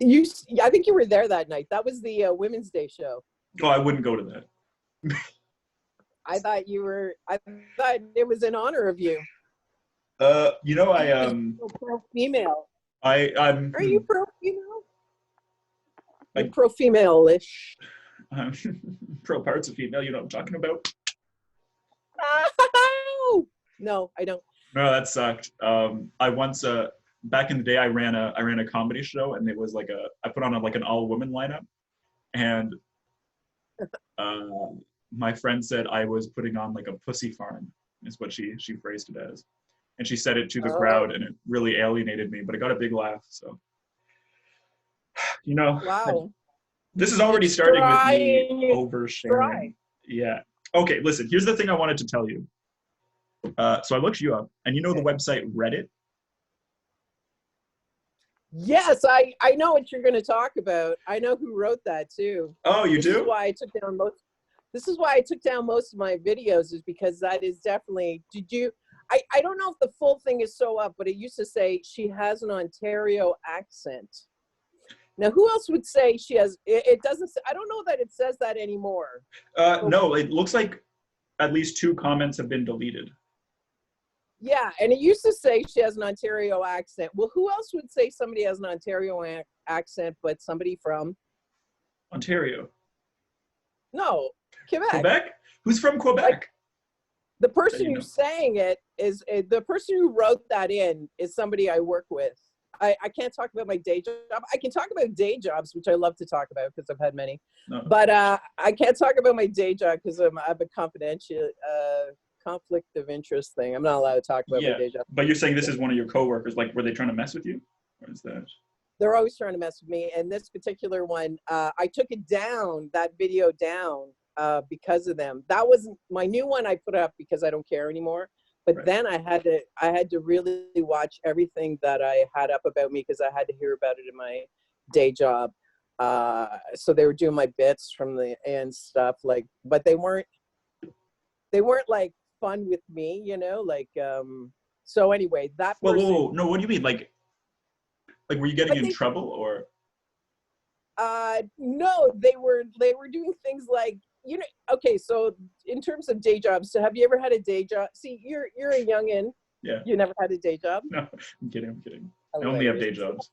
I think you were there that night. That was the Women's Day show. Oh, I wouldn't go to that. I thought you were. I thought it was in honor of you. You know, Pro female. I'm Are you pro female? You're I, pro female-ish. I'm pro parts of female. You know what I'm talking about? No, I don't. No, that sucked. I once back in the day, I ran a comedy show, and it was like I put on like an all woman lineup, and uh, my friend said I was putting on like a pussy farm, is what she phrased it as, and she said it to the crowd, Oh, and it really alienated me, but it got a big laugh. So, you know, wow. this is already It's starting with dry me and it's oversharing. dry. Yeah. Okay, listen. Here's the thing I wanted to tell you. So I looked you up, and you know the Okay. website Reddit. Yes, I know what you're going to talk about. I know who wrote that too. Oh, you This is do? why I took down most. This is why I took down most of my videos, is because that is definitely. Did you? I don't know if the full thing is so up, but it used to say she has an Ontario accent. Now, who else would say she has? It doesn't. I don't know that it says that anymore. But No, it looks like at least 2 comments have been deleted. yeah, and it used to say she has an Ontario accent. Well, who else would say somebody has an Ontario accent, but somebody from Ontario. no Quebec? Quebec? Who's from Like Quebec? the That person you who's know. saying it is the person who wrote that in is somebody I work with. I can't talk about my day job. I can talk about day jobs, which I love to talk about because I've had many. No. But I can't talk about my day job because I have a confidential conflict of interest thing. I'm not allowed to talk about my Yeah, day job. but you're saying this is one of your coworkers. Like, were they trying to mess with you? Or is that? They're always trying to mess with me. And this particular one, I took it down, that video down, because of them. That wasn't my new one. I put up because I don't care anymore. But Right. then I had to really watch everything that I had up about me because I had to hear about it in my day job. So they were doing my bits from the and stuff like, but they weren't like fun with me, you know, like. So anyway, that Well, person. whoa, no. What do you mean? Like, were you getting But in they trouble or? no, they were doing things like, you know, okay, so in terms of day jobs, so have you ever had a day job? See, you're a youngin. Yeah. You never had a day job? No, I'm kidding. I'm kidding. I only have Hilarious. day jobs.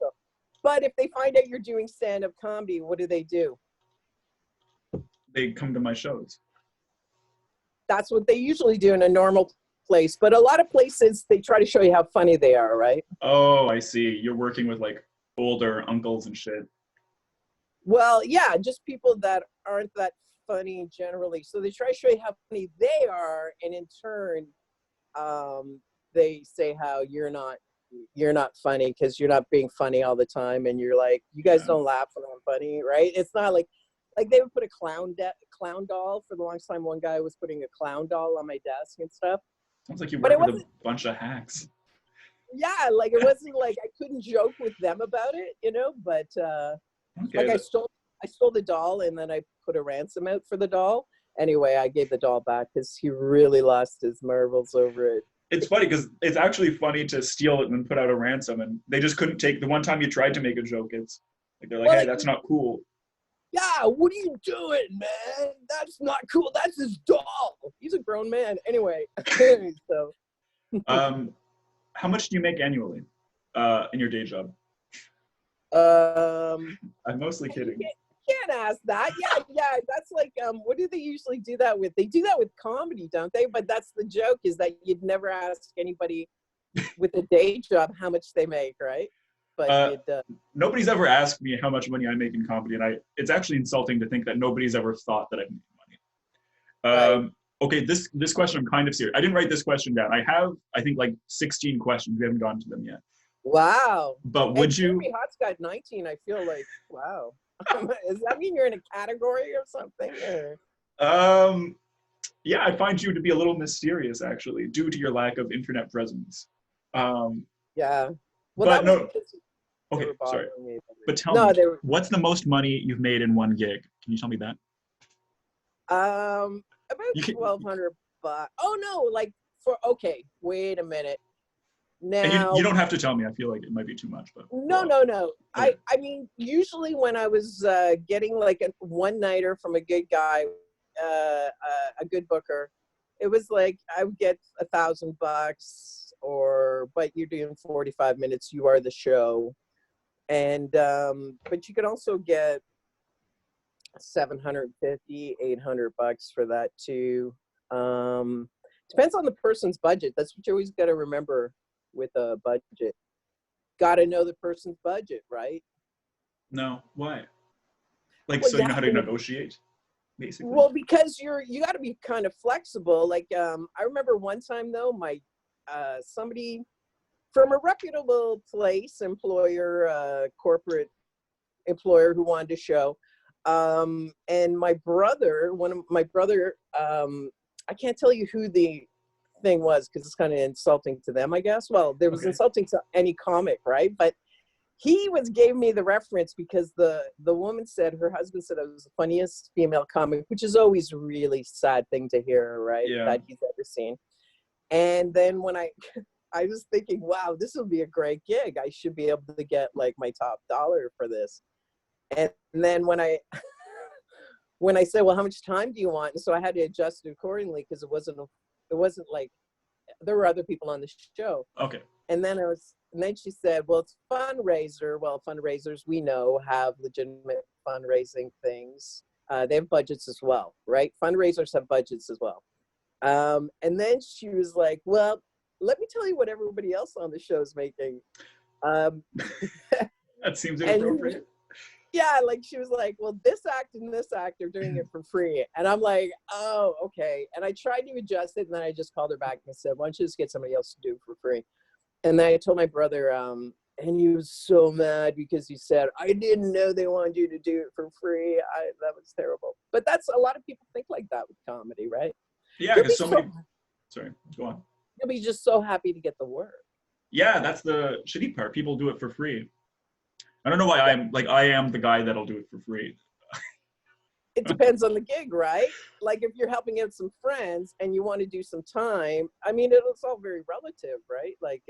But if they find out you're doing stand-up comedy, what do? They come to my shows. That's what they usually do in a normal place. But a lot of places, they try to show you how funny they are, right? Oh, I see. You're working with like older uncles and shit. Well, yeah, just people that aren't that funny generally. So they try to show you how funny they are, and in turn, they say how you're not funny because you're not being funny all the time, and you're like, you guys Yeah. don't laugh when I'm funny, right? It's not like they would put a clown doll for the longest time. One guy was putting a clown doll on my desk and stuff, Sounds like you but work it with a wasn't. bunch of hacks. Yeah, like it wasn't like I couldn't joke with them about it, you know. But Okay. like I stole the doll, and then I put a ransom out for the doll. Anyway, I gave the doll back because he really lost his marbles over it. It's funny because it's actually funny to steal it and then put out a ransom, and they just couldn't take the one time you tried to make a joke. It's like they're like, Well, hey, like, that's not cool. yeah, what are you doing, man? That's not cool. That's his doll. He's a grown man. Anyway, so How much do you make annually in your day job? I'm mostly kidding. you can't ask that. Yeah. That's like, what do they usually do that with? They do that with comedy, don't they? But that's the joke, is that you'd never ask anybody with a day job how much they make, right? But Uh, Nobody's ever asked me how much money I make in comedy, and it's actually insulting to think that nobody's ever thought that I make money. right. Okay, this question I'm kind of serious. I didn't write this question down. I think like 16 questions. We haven't gotten to them yet. Wow. But And would you? Jeremy Hot's got 19. I feel like, wow. Does that mean you're in a category or something? Or? Yeah, I find you to be a little mysterious, actually, due to your lack of internet presence. Yeah. Well, But that was no. because they Okay, were sorry. bothering me. But tell No, me, they were. what's the most money you've made in one gig? Can you tell me that? About You can. 1,200 bucks. Oh no, like for okay. Wait a minute. And you Now, don't have to tell me. I feel like it might be too much, but no, well, no, no. okay. I mean, usually when I was getting like a one-nighter from a good guy, a good booker, it was like I would get $1,000, or but you're doing 45 minutes, you are the show. And but you could also get 750, $800 for that too. Depends on the person's budget. That's what you always got to remember with a budget. Got to know the person's budget, right? No, why? Like, Well, so you you know how have to to. negotiate, basically. Well, because you got to be kind of flexible. Like I remember one time though, my somebody from a reputable place, employer, corporate employer who wanted to show, and my brother, one of my brother, I can't tell you who the thing was because it's kind of insulting to them, I guess. Well, there was Okay. insulting to any comic, right? But he gave me the reference because the woman said her husband said I was the funniest female comic, which is always a really sad thing to hear, right? Yeah. That he's ever seen. And then when I was thinking, wow, this will be a great gig. I should be able to get like my top dollar for this. And then when I when I said, well, how much time do you want? And so I had to adjust it accordingly because it wasn't like there were other people on the show. Okay. And then she said, well, it's fundraiser. Well, fundraisers we know have legitimate fundraising things. They have budgets as well, right? Fundraisers have budgets as well. And then she was like, well, let me tell you what everybody else on the show is making. Um, That seems and inappropriate. yeah, like she was like, well, this act and this act are doing it for free. And I'm like, oh, okay. And I tried to adjust it, and then I just called her back and said, why don't you just get somebody else to do it for free? And then I told my brother, and he was so mad because he said, I didn't know they wanted you to do it for free. That was terrible. But that's a lot of people think like that with comedy, right? Yeah, You'll because be so so many. Sorry, go on. you'll be just so happy to get the work. Yeah, that's the shitty part. People do it for free. I don't know why I am the guy that'll do it for free. It depends on the gig, right? Like if you're helping out some friends and you want to do some time, I mean, it's all very relative, right? Like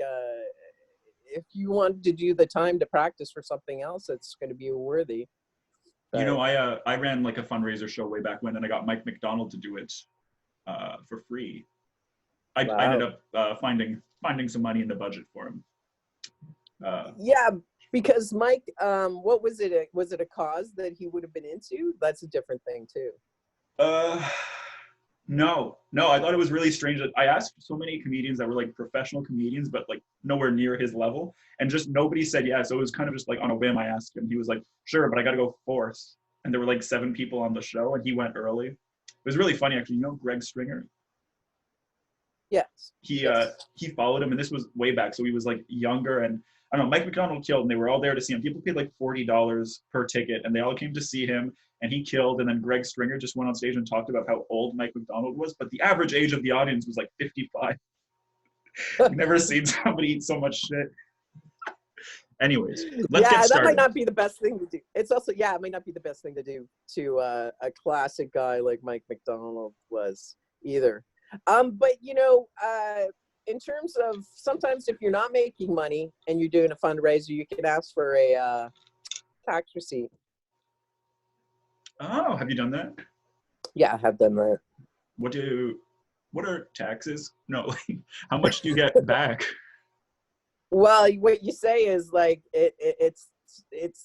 if you want to do the time to practice for something else, it's going to be worthy. You know, But I ran like a fundraiser show way back when, and I got Mike McDonald to do it for free. I ended wow. up finding some money in the budget for him. Yeah, because Mike, what was it? Was it a cause that he would have been into? That's a different thing too. Uh, no, I thought it was really strange that I asked so many comedians that were like professional comedians, but like nowhere near his level, and just nobody said yes. So it was kind of just like on a whim. I asked him. He was like, "Sure, but I got to go fourth." And there were like 7 people on the show, and he went early. It was really funny, actually. You know, Greg Stringer. Yes. He Yes. uh, he followed him, and this was way back, so he was like younger, and I don't know. Mike McDonald killed, and they were all there to see him. People paid like $40 per ticket, and they all came to see him. And he killed. And then Greg Stringer just went on stage and talked about how old Mike McDonald was, but the average age of the audience was like 55. I've never seen somebody eat so much shit. Anyways, let's get Yeah, that might started. not be the best thing to do. It's also, yeah, it might not be the best thing to do to a classic guy like Mike McDonald was either. But in terms of sometimes if you're not making money and you're doing a fundraiser, you can ask for a tax receipt. Oh, have you done that? Yeah, I have done that. What are taxes? No, like how much do you get back? Well, what you say is like it's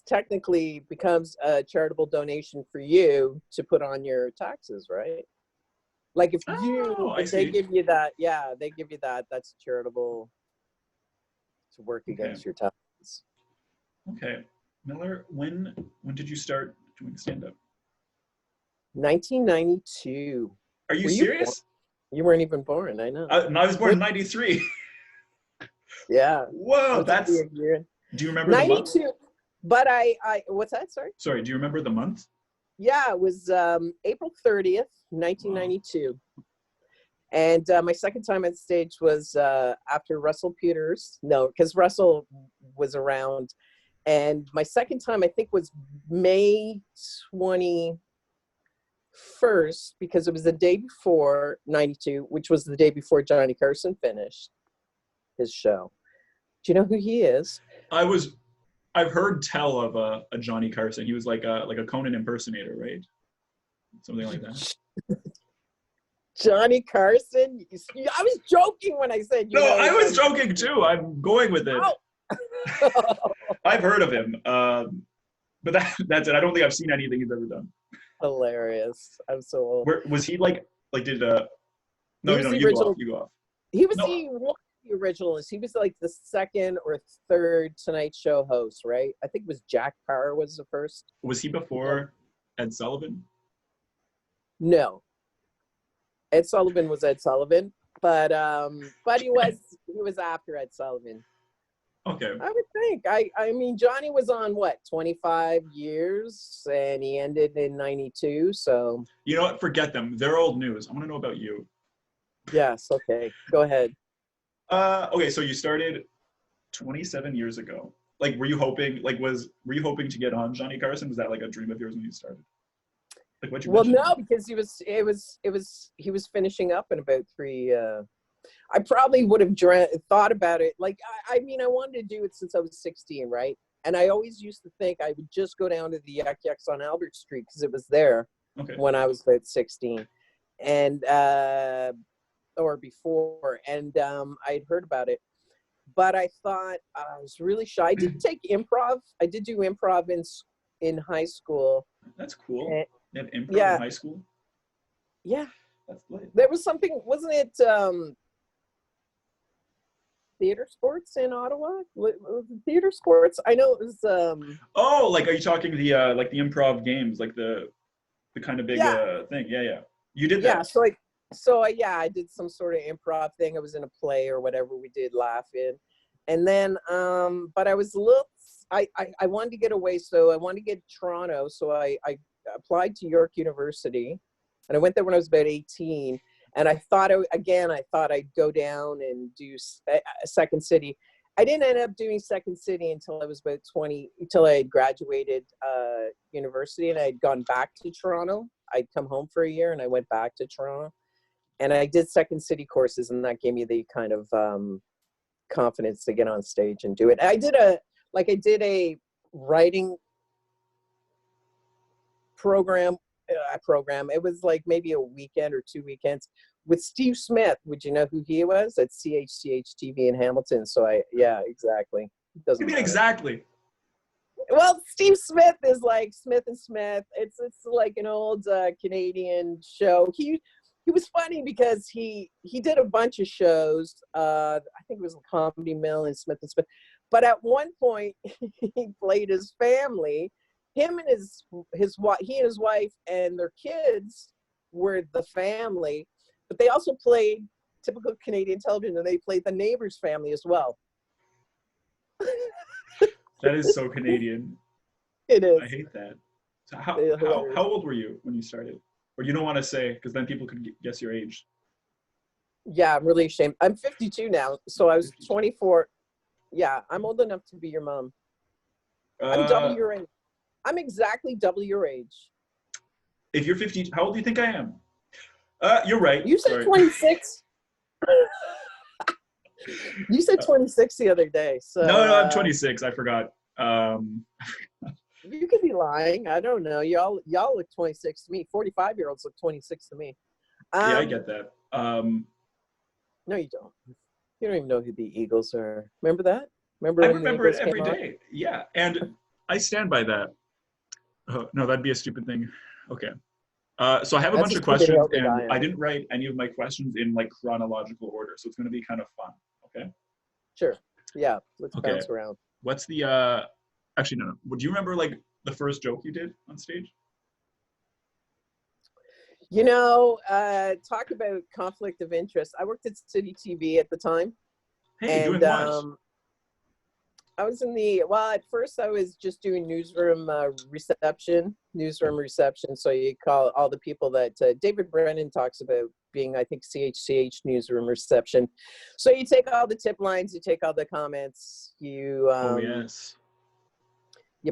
technically becomes a charitable donation for you to put on your taxes, right? Like Oh, I if they see. give you that, yeah, they give you that, that's charitable to work Okay. against your taxes. Okay. Miller, when did you start doing stand up? 1992. Are you Were you born? serious? You weren't even born, I know. I was born in 93. Yeah. I Whoa, was only a year. do you remember the month? 92. But I what's that? Sorry? Sorry, do you remember the month? Yeah, it was April 30th, Wow. 1992. And my second time on stage was after Russell Peters. No, because Russell was around. And my second time, I think, was May 21st, because it was the day before 92, which was the day before Johnny Carson finished his show. Do you know who he is? I was I've heard tell of a Johnny Carson. He was like a Conan impersonator, right? Something like that. Johnny Carson? I was joking when I said, No, I was joking too. I'm going with it. Oh. I've heard of him, but that's it. I don't think I've seen anything he's ever done. Hilarious. I'm so old. Where was he like did He no, was no, the you go original. off. You go off. He was No, one of the originals. He was like the second or third Tonight Show host, right? I think it was Jack Paar was the first. was he before Ed Sullivan? No, Ed Sullivan was Ed Sullivan, but he was after Ed Sullivan. Okay. I would think. I mean, Johnny was on what, 25 years, and he ended in 92. So You know what? Forget them. They're old news. I want to know about you. yes, okay, go ahead. Okay, so you started 27 years ago. Like, were you hoping to get on Johnny Carson? Was that like a dream of yours when you started? Like what you Well, mentioned? no, because he was finishing up in about three. I probably would have thought about it. Like, I mean, I wanted to do it since I was 16, right? And I always used to think I would just go down to the Yuck Yucks on Albert Street because it was there Okay. when I was about 16, and or before, and I'd heard about it, but I thought I was really shy. I did take improv. I did do improv in high school. That's cool. And, You had improv yeah, in high school? yeah. That's lit. There was something, wasn't it? Theater sports in Ottawa? Was it theater sports? I know it was. Oh, like are you talking the improv games, like the kind of big Yeah, thing? Yeah, yeah. You did yeah. that. Yeah, I did some sort of improv thing. I was in a play or whatever we did laugh in, and then but I was a little. I wanted to get away, so I wanted to get to Toronto. So I applied to York University, and I went there when I was about 18. And I thought I'd go down and do Second City. I didn't end up doing Second City until I was about 20, until I had graduated university, and I had gone back to Toronto. I'd come home for a year, and I went back to Toronto, and I did Second City courses, and that gave me the kind of confidence to get on stage and do it. I did a writing program. It was like maybe a weekend or 2 weekends with Steve Smith. Would you know who he was? At CHCH TV in Hamilton. So yeah, exactly. It What do doesn't you mean matter. exactly? Well, Steve Smith is like Smith and Smith. It's like an old Canadian show. He was funny because he did a bunch of shows. I think it was a Comedy Mill and Smith and Smith. But at one point, he played his family. Him and his wife, he and his wife and their kids were the family, but they also played typical Canadian television, and they played the neighbor's family as well. That is so Canadian. It is. I hate that. So how old were you when you started? Or you don't want to say because then people could guess your age. Yeah, I'm really ashamed. I'm 52 now, so I was 24. Yeah, I'm old enough to be your mom. I'm double your age. I'm exactly double your age. If you're 50, how old do you think I am? You're right. You said 26. You said 26 the other day. So no, I'm 26. I forgot. You could be lying. I don't know. Y'all look 26 to me. 45-year-olds look 26 to me. Yeah, I get that. No, you don't. You don't even know who the Eagles are. Remember that? I remember it every day. Yeah, and I stand by that. Oh, no, that'd be a stupid thing. Okay. So I have a bunch of questions, and I didn't write any of my questions in like chronological order, so it's going to be kind of fun. Okay. Sure. Yeah. Let's bounce around. What's the? Actually, no. Would you remember like the first joke you did on stage? You know, talk about conflict of interest. I worked at City TV at the time. Hey, and, doing what? I was at first I was just doing newsroom reception. So you call all the people that David Brennan talks about being, I think, CHCH newsroom reception. So you take all the tip lines, you take all the comments, you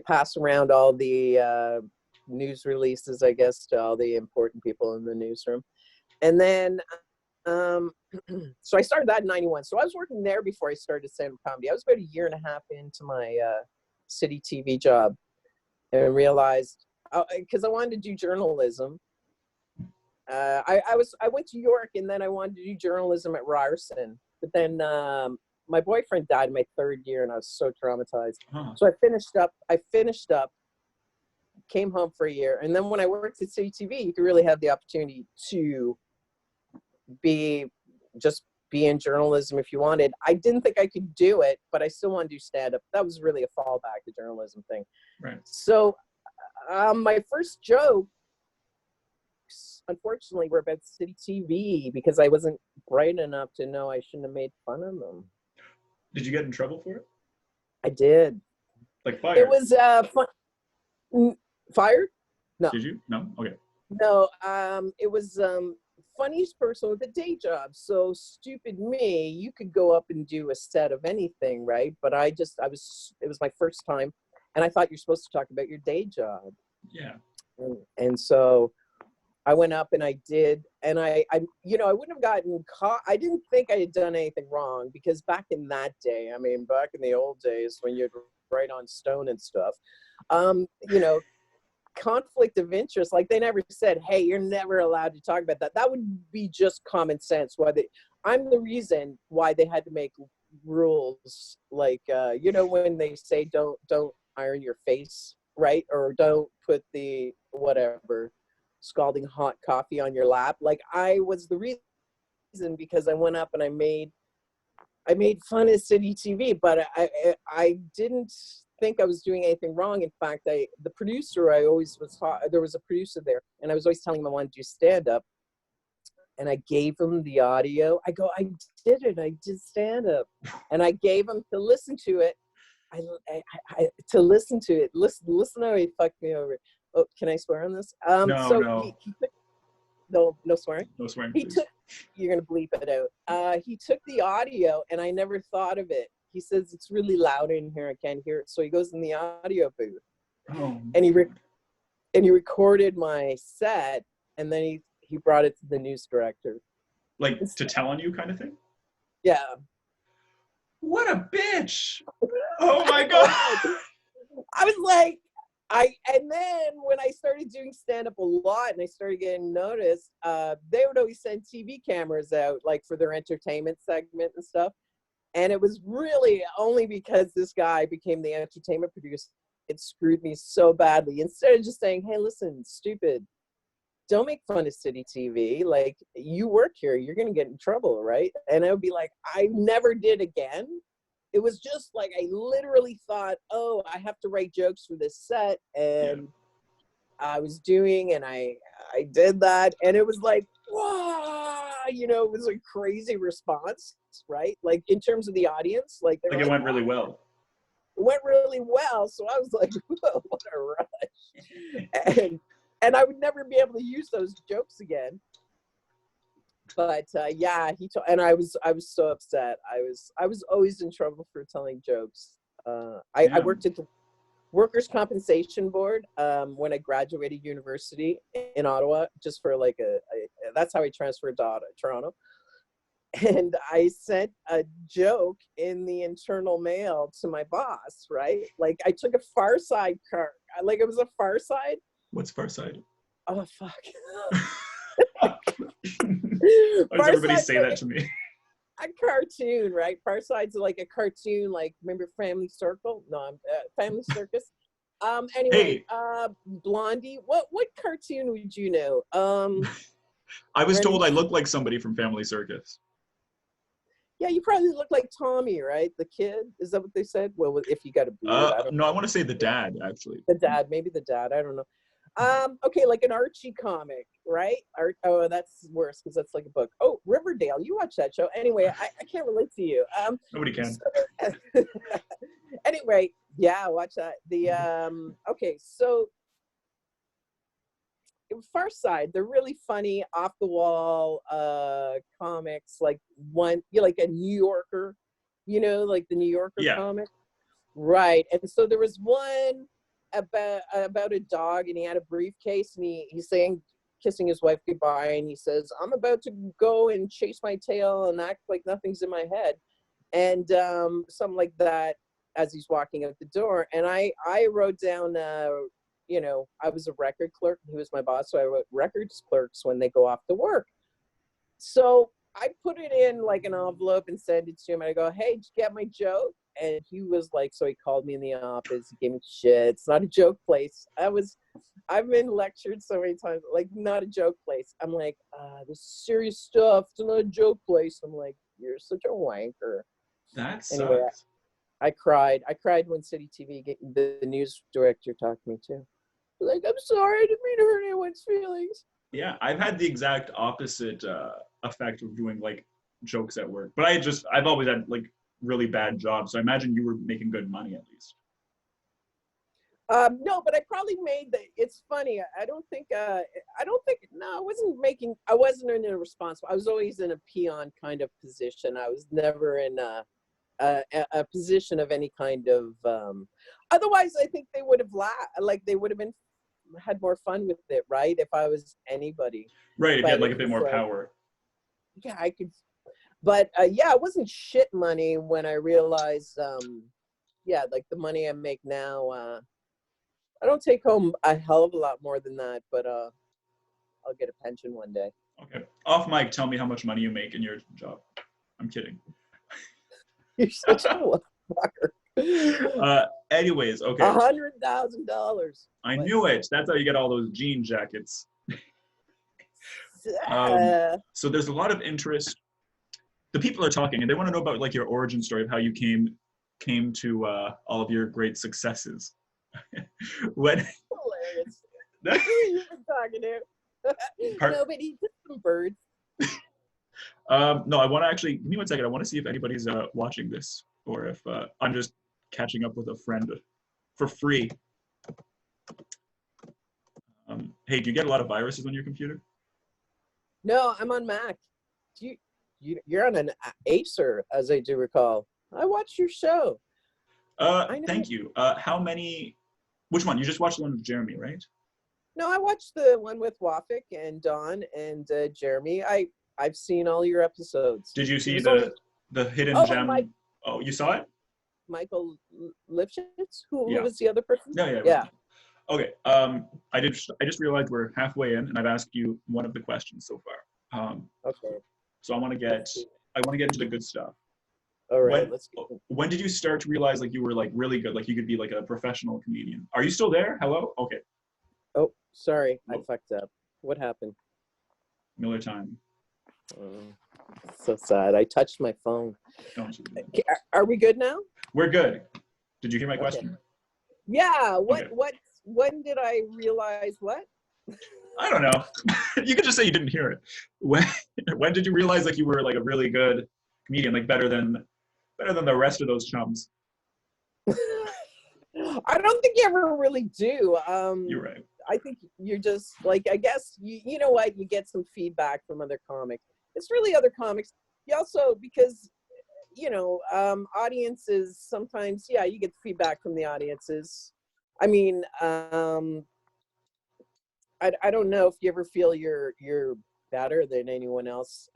pass around all the news releases, I guess, to all the important people in the newsroom. And then So I started that in 91. So I was working there before I started stand-up comedy. I was about a year and a half into my city TV job, and realized, because I wanted to do journalism. I went to York, and then I wanted to do journalism at Ryerson. But then my boyfriend died in my third year, and I was so traumatized. Huh. So I finished up, came home for a year, and then when I worked at City TV, you could really have the opportunity to be in journalism if you wanted. I didn't think I could do it, but I still want to do stand-up. That was really a fallback, the journalism thing. Right. So my first jokes, unfortunately, were about City TV because I wasn't bright enough to know I shouldn't have made fun of them. Did you get in trouble for it? I did. Like fired? It was fired? No. Did you? No? Okay. No, it was funniest person with a day job. So stupid me, you could go up and do a set of anything, right? But it was my first time, and I thought you're supposed to talk about your day job. Yeah. And so I went up and I did, and I wouldn't have gotten caught. I didn't think I had done anything wrong, because back in that day, I mean, back in the old days when you'd write on stone and stuff, conflict of interest, like they never said, hey, you're never allowed to talk about that. That would be just common sense. I'm the reason why they had to make rules, like when they say don't iron your face, right? Or don't put the whatever scalding hot coffee on your lap. Like, I was the reason, because I went up and I made fun of City TV, but I didn't think I was doing anything wrong. In fact, the producer, I always was taught, there was a producer there, and I was always telling him I wanted to do stand-up, and I gave him the audio. I go, I did stand-up, and I gave him to listen to it. To listen to it. Listen how he fucked me over. Oh, can I swear on this? No. No swearing. No swearing, He please. took, you're gonna bleep it out. He took the audio, and I never thought of it. He says, it's really loud in here, I can't hear it. So he goes in the audio booth, and he recorded my set, and then he brought it to the news director. Like, to tell on you kind of thing? Yeah. What a bitch! Oh my god! I was like, and then when I started doing stand-up a lot and I started getting noticed, they would always send TV cameras out, like, for their entertainment segment and stuff. And it was really only because this guy became the entertainment producer. It screwed me so badly. Instead of just saying, hey, listen, stupid, don't make fun of City TV. Like, you work here, you're going to get in trouble, right? And I would be like, I never did again. It was just like, I literally thought, oh, I have to write jokes for this set. And I was doing, and I did that. And it was like, wow, it was a crazy response, right? Like, in terms of the audience, like it went really well. It went really well. So I was like, whoa, what a rush. And I would never be able to use those jokes again. But and I was so upset. I was always in trouble for telling jokes. I worked at the Workers' Compensation Board when I graduated university in Ottawa, just for like that's how I transferred to Toronto. And I sent a joke in the internal mail to my boss, right? Like, I took a Far Side card, like it was a Far Side. What's Far Side? Oh, fuck. Why does everybody say that to me? A cartoon, right? Far Side's like a cartoon, like, remember Family Circle? No, Family Circus. Anyway, hey. Blondie. What cartoon would you know? I was told I look like somebody from Family Circus. Yeah, you probably look like Tommy, right? The kid. Is that what they said? Well, if you got a beard. No, I want to say the dad, actually. The dad, maybe the dad. I don't know. Okay, like an Archie comic, right? Oh, that's worse, because that's like a book. Oh, Riverdale, you watch that show. Anyway, I can't relate to you. Nobody can. Anyway, yeah, watch that. Okay, so Far Side, they're really funny, off the wall comics, like like a New Yorker, like the New Yorker comic. Right. And so there was one about a dog, and he had a briefcase, and he's saying, kissing his wife goodbye, and he says, I'm about to go and chase my tail and act like nothing's in my head. And something like that as he's walking out the door. And I wrote down, you know, I was a record clerk. He was my boss. So I wrote records clerks when they go off to work. So I put it in like an envelope and sent it to him. And I go, hey, did you get my joke? And he was like, so he called me in the office. He gave me shit. It's not a joke place. I've been lectured so many times, like, not a joke place. I'm like, this is serious stuff. It's not a joke place. I'm like, you're such a wanker. That sucks. Anyway, I cried. I cried when City TV, the news director, talked to me too. Like, I'm sorry, I didn't mean to hurt anyone's feelings. Yeah, I've had the exact opposite effect of doing like jokes at work. But I've always had like really bad jobs. So I imagine you were making good money at least. No, but I probably made it's funny. I don't think, no, I wasn't in a responsible. I was always in a peon kind of position. I was never in a position of any kind of, otherwise I think they would have they would have had more fun with it, right? If I was anybody. Right, if you had like a bit more power. Yeah, I could, but yeah, it wasn't shit money when I realized, yeah, like the money I make now, I don't take home a hell of a lot more than that, but I'll get a pension one day. Okay. Off mic, tell me how much money you make in your job. I'm kidding. You're such a motherfucker. Anyways, okay. $100,000. I knew it. That's how you get all those jean jackets. So there's a lot of interest. The people are talking, and they want to know about like your origin story of how you came to all of your great successes. When hilarious. Who are you talking to? Nobody, just some birds. No, I want to actually give me 1 second. I want to see if anybody's watching this, or if I'm just catching up with a friend for free. Hey, do you get a lot of viruses on your computer? No, I'm on Mac. You're on an Acer, as I do recall. I watched your show. Thank you. How many? Which one? You just watched the one with Jeremy, right? No, I watched the one with Wafik and Dawn and Jeremy. I've seen all your episodes. Did you see the hidden gem? Oh, you saw it? Michael Lifshitz? Who was the other person? Yeah. Okay. I just realized we're halfway in, and I've asked you one of the questions so far. Okay. So I want to get into the good stuff. All right. When did you start to realize like you were like really good, like you could be like a professional comedian? Are you still there? Hello? Okay. Oh, sorry, I fucked up. What happened? Miller time. So sad. I touched my phone. Don't you? Are we good now? We're good. Did you hear my question? Yeah. When did I realize what? I don't know. You could just say you didn't hear it. When did you realize like you were like a really good comedian, like better than the rest of those chums? I don't think you ever really do. You're right. I think you're just like, I guess you know what, you get some feedback from other comics. It's really other comics. You also, because audiences sometimes, you get feedback from the audiences. I mean, I don't know if you ever feel you're better than anyone else.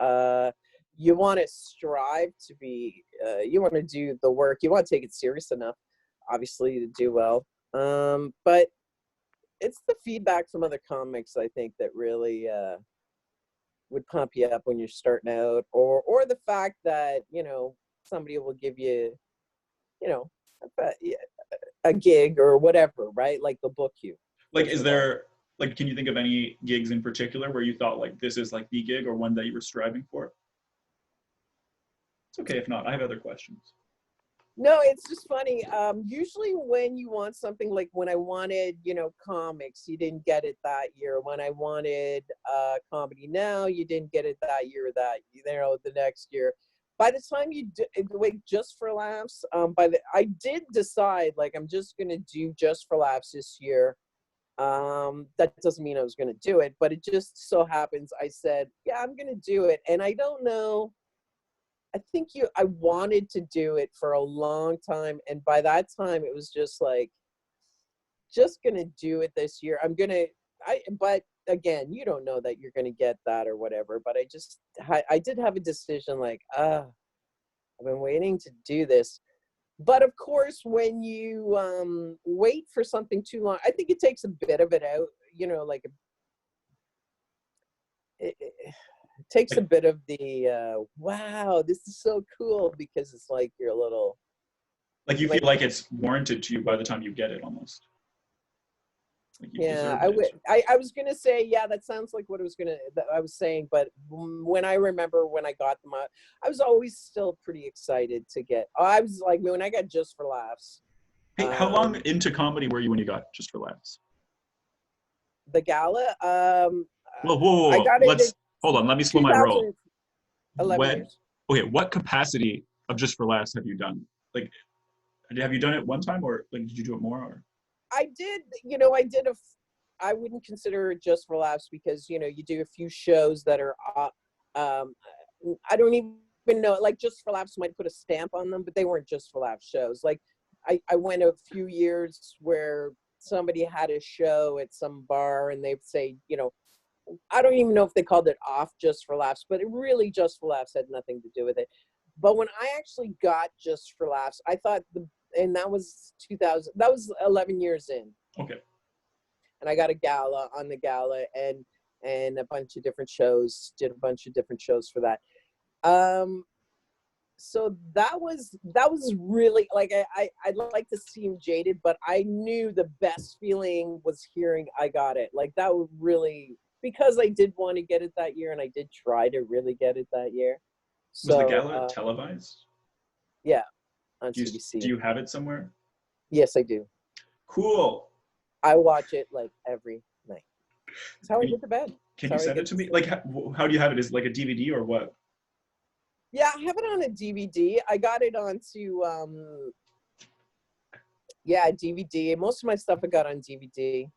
You want to strive to be, you want to do the work. You want to take it serious enough, obviously, to do well. But it's the feedback from other comics, I think, that really would pump you up when you're starting out, or the fact that, somebody will give you, a gig or whatever, right? Like they'll book you. Like, is there, like, can you think of any gigs in particular where you thought like this is like the gig or one that you were striving for? It's okay if not. I have other questions. No, it's just funny. Usually when you want something, like when I wanted, comics, you didn't get it that year. When I wanted Comedy Now, you didn't get it that year, the next year. By the time you wait, Just for Laughs, I did decide, like, I'm just going to do Just for Laughs this year. That doesn't mean I was going to do it, but it just so happens I said, yeah, I'm going to do it. And I don't know. I think I wanted to do it for a long time. And by that time, it was just like, just going to do it this year. but again, you don't know that you're going to get that or whatever. But I did have a decision like, I've been waiting to do this. But of course, when you wait for something too long, I think it takes a bit of it out. Like it takes a Like bit of the wow, this is so cool, because it's like you're a little. you Like, feel like it's warranted to you by the time you get it almost. Like you yeah, deserved it. I was gonna say, yeah, that sounds like what I was saying, but when I remember when I got them, I was always still pretty excited to get. I was like, when I got Just for Laughs, Hey, how long into comedy were you when you got Just for Laughs? the gala, Well, whoa, whoa, I whoa. got it in Let's hold on. Let me slow my roll. 2011 When? years. Okay, what capacity of Just for Laughs have you done? Like, have you done it one time, or like did you do it more? Or I did, I wouldn't consider it Just for Laughs, because, you do a few shows that are, um, I don't even know, like Just for Laughs might put a stamp on them, but they weren't Just for Laughs shows. Like I went a few years where somebody had a show at some bar and they'd say, I don't even know if they called it off Just for Laughs, but it really Just for Laughs had nothing to do with it. But when I actually got Just for Laughs, I thought and that was 2000, that was 11 years in. okay, And I got a gala on the gala, and a bunch of different shows, did a bunch of different shows for that. So that was really like, I'd like to seem jaded, but I knew the best feeling was hearing I got it. Like that would really, because I did want to get it that year, and I did try to really get it that year. was the So gala televised? yeah, on Do you do CBC. you have it somewhere? Yes, I do. Cool. I watch it like every night. It's how I Can you, get to bed. It's can you how I send it get to to me? sleep. Like, how do you have it? Is it like a DVD or what? Yeah, I have it on a DVD. I got it onto yeah, DVD. Most of my stuff I got on DVD.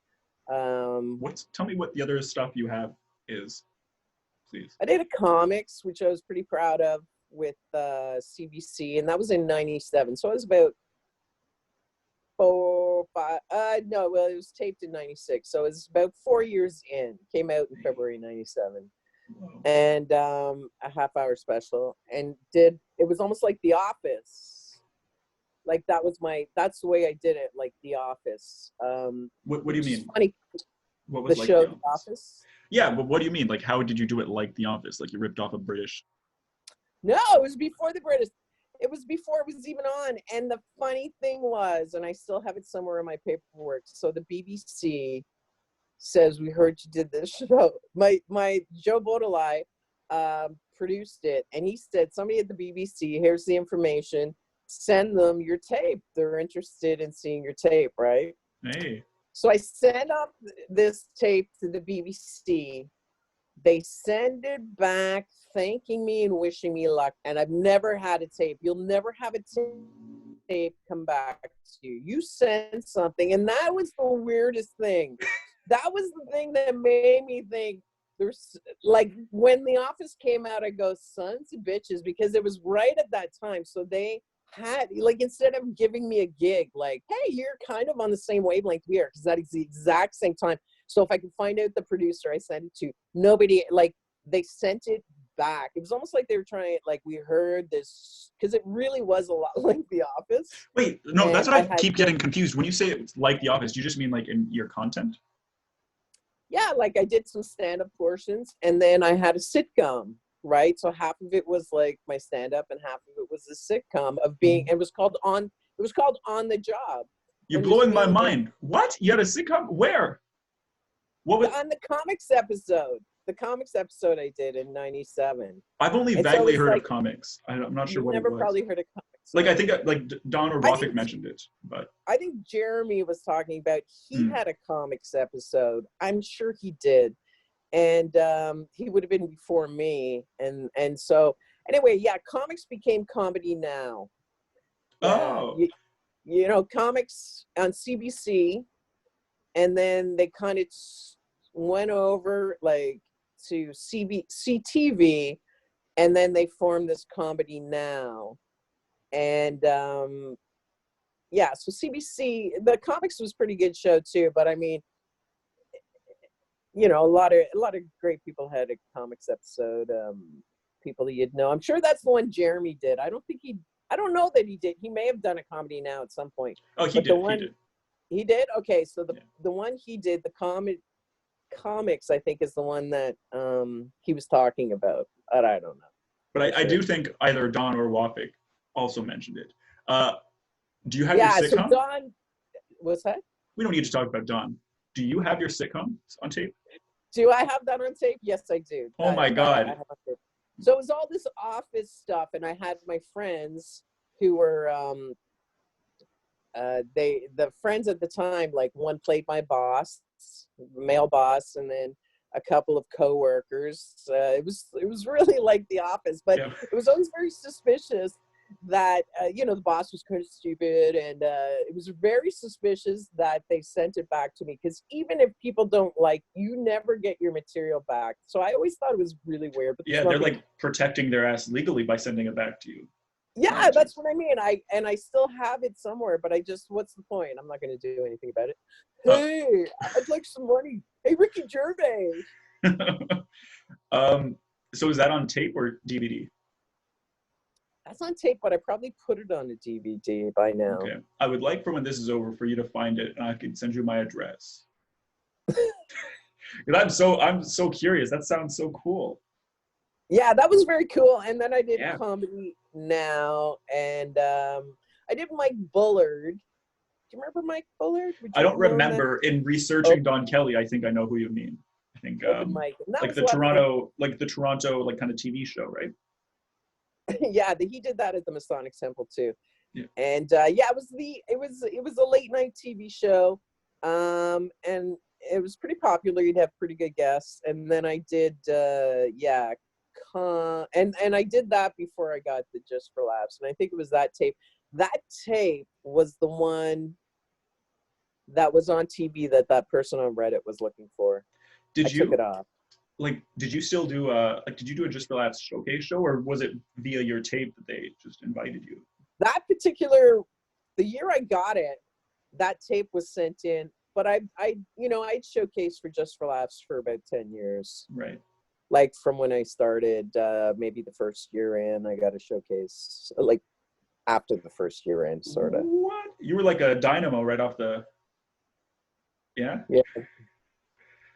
Tell me what the other stuff you have is, please. I did a comics, which I was pretty proud of, with CBC, and that was in '97. So I was about 4, 5. No, well, it was taped in '96, so it was about 4 years in. Came out in February '97, Whoa. and a half-hour special, and it was almost like The Office. Like that's the way I did it, like The Office. What do you Which is mean? funny. What The was like show The The Office? Office. Yeah, but what do you mean? Like, how did you do it like The Office? Like you ripped off a British. No, it was before the British. It was before it was even on. And the funny thing was, and I still have it somewhere in my paperwork. So the BBC says, "We heard you did this show." My Joe Baudelaire produced it, and he said, "Somebody at the BBC, here's the information. Send them your tape. They're interested in seeing your tape, right?" Hey, So I sent up this tape to the BBC. They send it back thanking me and wishing me luck. And I've never had a tape. You'll never have a tape come back to you. You send something. And that was the weirdest thing. That was the thing that made me think there's like when The Office came out, I go, sons of bitches, because it was right at that time. So they had, like, instead of giving me a gig, like, hey, you're kind of on the same wavelength here, because that is the exact same time. So if I can find out the producer I sent it to, nobody, like, they sent it back. It was almost like they were trying, like, we heard this, because it really was a lot like The Office. wait, no, that's And what I I had keep getting confused. When you say it's like The Office, do you just mean like in your content? yeah, like I did some stand-up portions, and then I had a sitcom, right? So half of it was like my stand-up, and half of it was a sitcom of being, it was called On the Job. You're And just blowing my me and mind. What? You had a sitcom? Where? What was? on the comics episode I did in '97. I've only And so vaguely it's heard of like, comics. I'm not sure you've what it never was. probably heard of comics Like I then. think like Don or I Rofik think mentioned it, but I think Jeremy was talking about, he hmm. had a comics episode. I'm sure he did. And he would have been before me. And so anyway, yeah, comics became Comedy Now. Yeah, Oh, comics on CBC, and then they kind of went over like to CTV, and then they formed this Comedy Now. And yeah, so CBC, the comics was pretty good show too, but I mean, you know, a lot of great people had a comics episode. People that you'd know. I'm sure that's the one Jeremy did. I don't know that he did. He may have done a comedy now at some point. Oh, he But did. He did. he did. Okay, so Yeah. the one he did, the comics, I think, is the one that he was talking about. But I don't know. But I Sure. do think either Don or Wapik also mentioned it. Do you have Yeah. your So sitcom? Don, what's that? We don't need to talk about Don. Do you have your sitcom on tape? Do I have that on tape? Yes, I do. Oh my I God. have on tape. So it was all this office stuff, and I had my friends who were the friends at the time, like one played my boss, male boss, and then a couple of coworkers. It was really like The Office, but Yeah. it was always very suspicious that the boss was kind of stupid, and it was very suspicious that they sent it back to me, because even if people don't like, you never get your material back. So I always thought it was really weird. But Yeah, they're like protecting their ass legally by sending it back to you. yeah, that's what I mean. I still have it somewhere, but what's the point? I'm not going to do anything about it. Hey, I'd like some money. Hey, Ricky Gervais. So is that on tape or DVD? That's on tape, but I probably put it on a DVD by now. Okay. I would like for when this is over for you to find it, and I can send you my address. Because I'm so curious. That sounds so cool. Yeah, that was very cool. And then I did Yeah. Comedy Now, and I did Mike Bullard. Do you remember Mike Bullard? I don't remember. In researching Don Kelly, I think I know who you mean. I think Mike. like the Toronto like kind of TV show, right? Yeah, he did that at the Masonic Temple too. Yeah. And yeah, it was a late night TV show, and it was pretty popular. You'd have pretty good guests. And then I did and I did that before I got the Just for Laughs, and I think it was that tape. That tape was the one that was on TV that person on Reddit was looking for. I took it off. Like, did you still do did you do a Just for Laughs showcase show, or was it via your tape that they just invited you? The year I got it, that tape was sent in, but I'd showcased for Just for Laughs for about 10 years. Right. Like from when I started, maybe the first year in, I got a showcase, like after the first year in, sort of. What? You were like a dynamo right off the... Yeah? Yeah.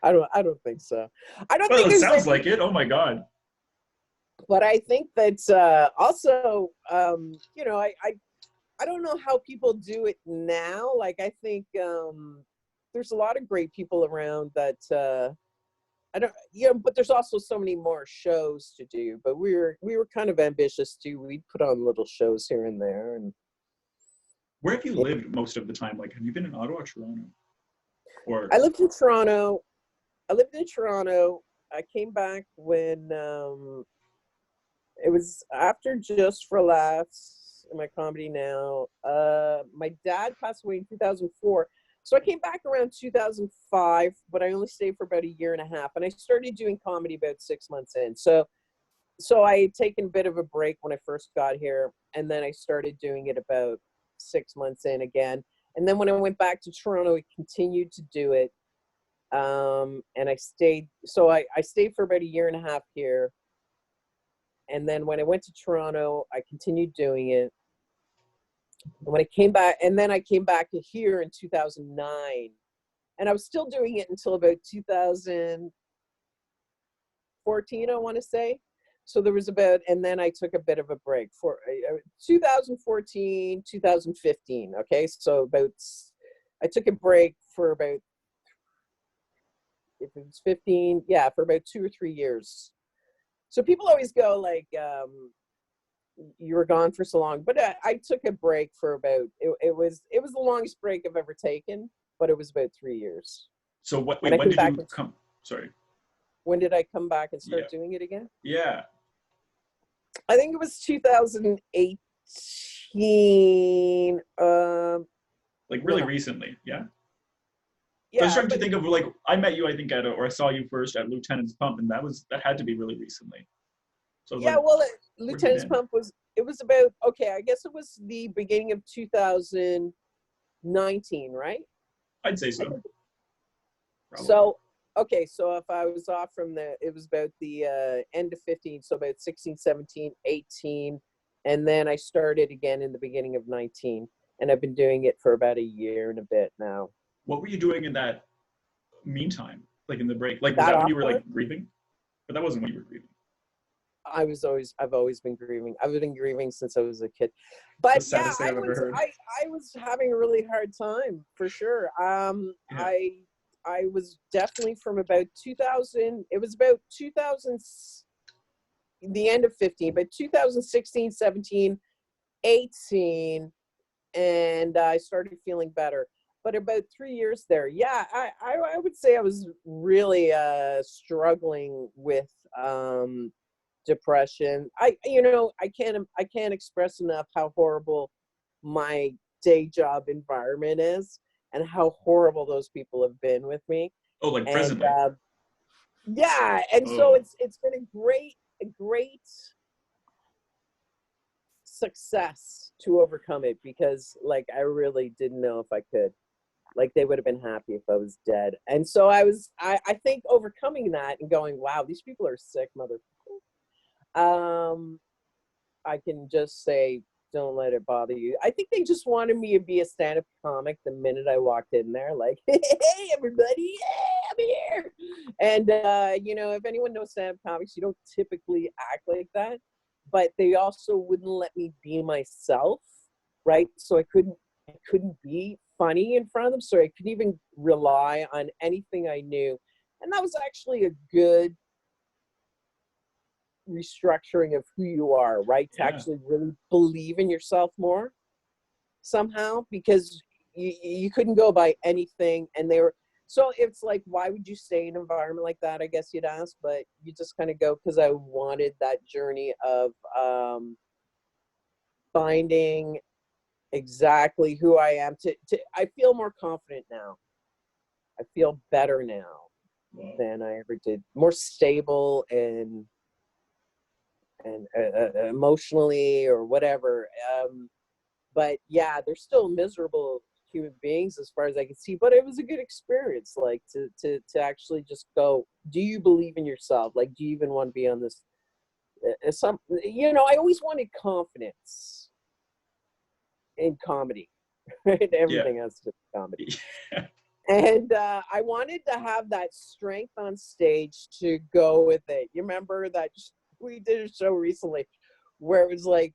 I don't think so. I don't well, think it sounds like it. Oh my God. But I think that also, I don't know how people do it now. Like, I think there's a lot of great people around that but there's also so many more shows to do. But we were kind of ambitious too. We'd put on little shows here and there. And where have you lived most of the time? Like, have you been in Ottawa or Toronto? Or I lived in Toronto. I came back when it was after Just for Laughs in my Comedy Now. My dad passed away in 2004. So I came back around 2005, but I only stayed for about a year and a half. And I started doing comedy about 6 months in. So I had taken a bit of a break when I first got here. And then I started doing it about 6 months in again. And then when I went back to Toronto, I continued to do it. And I stayed for about a year and a half here. And then when I went to Toronto, I continued doing it. And when I came back to here in 2009, and I was still doing it until about 2014, I want to say. So there was and then I took a bit of a break for 2014, 2015. Okay. So I took a break for about, if it was 15, for about 2 or 3 years. So people always go like, you were gone for so long, but I took a break for about, it was the longest break I've ever taken, but it was about 3 years. So when did you come? Sorry. When did I come back and start doing it again? Yeah. I think it was 2018. Like really recently, yeah? Yeah. I was trying to think of, like, I met you, I think, or I saw you first at Lieutenant's Pump, and that had to be really recently. So yeah, Lieutenant's Pump was about, I guess it was the beginning of 2019, right? I'd say so. So, okay, so if I was off from it was about the end of 15, so about 16, 17, 18, and then I started again in the beginning of 19, and I've been doing it for about a year and a bit now. What were you doing in that meantime? Like in the break? Like was That that when off you were part, like grieving? But that wasn't when you were grieving. I've always been grieving. I've been grieving since I was a kid. The But yeah, saddest thing I've ever heard. I was having a really hard time for sure. Yeah. I was definitely from about 2000, it was about 2000, the end of 15, but 2016, 17, 18, and I started feeling better. But about 3 years there, yeah, I would say I was really struggling with depression. I can't express enough how horrible my day job environment is and how horrible those people have been with me. Oh, like And presently. yeah, and so Oh, it's been a great success to overcome it, because like I really didn't know if I could. Like they would have been happy if I was dead. And so I think overcoming that and going, wow, these people are sick mother. I can just say, don't let it bother you. I think they just wanted me to be a stand-up comic the minute I walked in there, like, hey, everybody, yeah, I'm here. And, if anyone knows stand-up comics, you don't typically act like that, but they also wouldn't let me be myself, right? So I couldn't be funny in front of them, so I couldn't even rely on anything I knew. And that was actually a good restructuring of who you are, right? To yeah. actually really believe in yourself more somehow, because you couldn't go by anything. And they were, so it's like, why would you stay in an environment like that? I guess you'd ask, but you just kind of go, because I wanted that journey of finding exactly who I am. I feel more confident now. I feel better now Wow. than I ever did. More stable and emotionally or whatever. But yeah, they're still miserable human beings as far as I can see. But it was a good experience, like to actually just go. Do you believe in yourself? Like, do you even want to be on this? I always wanted confidence in comedy, right? Yeah. Everything has to do with comedy. And I wanted to have that strength on stage to go with it. You remember that we did a show recently where it was like,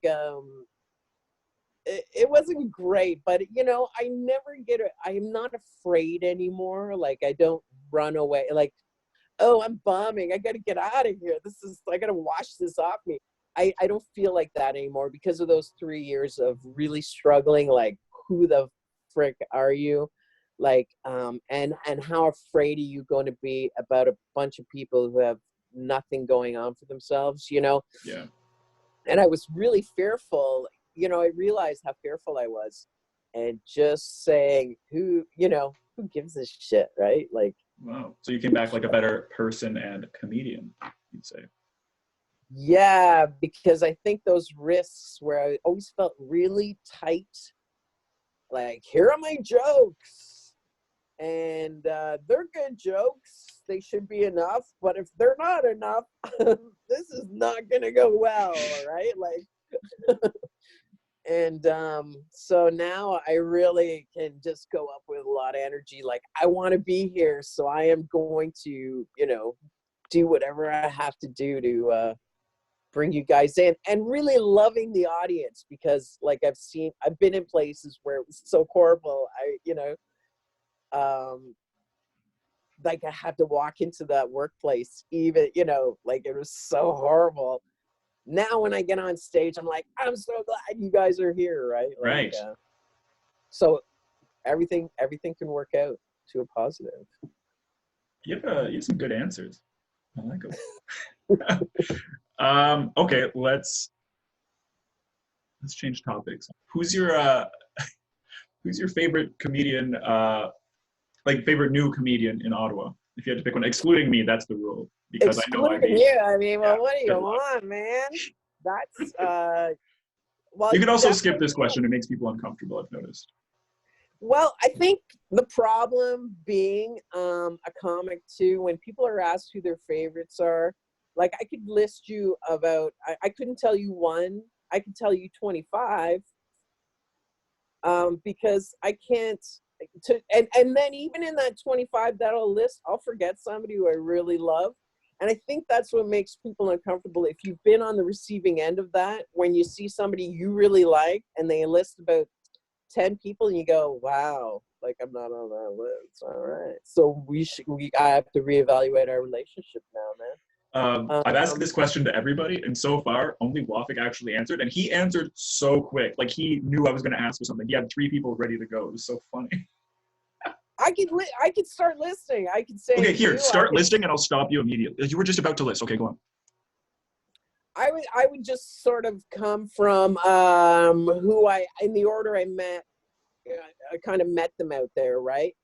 it wasn't great, but I never get it. I am not afraid anymore. Like I don't run away. Like, oh, I'm bombing. I got to get out of here. I got to wash this off me. I don't feel like that anymore because of those 3 years of really struggling. Like, who the frick are you? Like, and how afraid are you going to be about a bunch of people who have nothing going on for themselves, Yeah. And I was really fearful. I realized how fearful I was, and just saying, who gives a shit, right? Like, Wow. So you came back like a better person and comedian, you'd say. yeah, because I think those risks where I always felt really tight, like, here are my jokes, and they're good jokes. They should be enough, but if they're not enough, this is not gonna go well, right? Like, and so now I really can just go up with a lot of energy. Like, I want to be here, so I am going to, do whatever I have to do to bring you guys in, and really loving the audience, because like I've been in places where it was so horrible. Um, like I had to walk into that workplace, even, like it was so horrible. Now when I get on stage, I'm like, I'm so glad you guys are here, right? Like, Right. so everything can work out to a positive. You have some good answers. I like them. Okay, let's change topics. Who's your favorite comedian? Like favorite new comedian in Ottawa? If you had to pick one, excluding me, that's the rule because I know I'd Excluding be. you, I mean, Yeah. well, what do you Good luck. want, man? That's well, You can also skip definitely this question. It makes people uncomfortable. I've noticed. Well, I think the problem being a comic too, when people are asked who their favorites are, like I could list you about, I couldn't tell you one, I could tell you 25, because I can't, and then even in that 25 that I'll list, I'll forget somebody who I really love. And I think that's what makes people uncomfortable. If you've been on the receiving end of that, when you see somebody you really like and they list about 10 people and you go, wow, like I'm not on that list. All right. So I have to reevaluate our relationship now, man. I've asked this question to everybody, and so far, only Wafik actually answered, and he answered so quick. Like, he knew I was going to ask for something. He had 3 people ready to go. It was so funny. I could start listing. I could say, Okay, here, start listing, and I'll stop you immediately. You were just about to list. Okay, go on. I would just sort of come from who in the order I met. I kind of met them out there, right?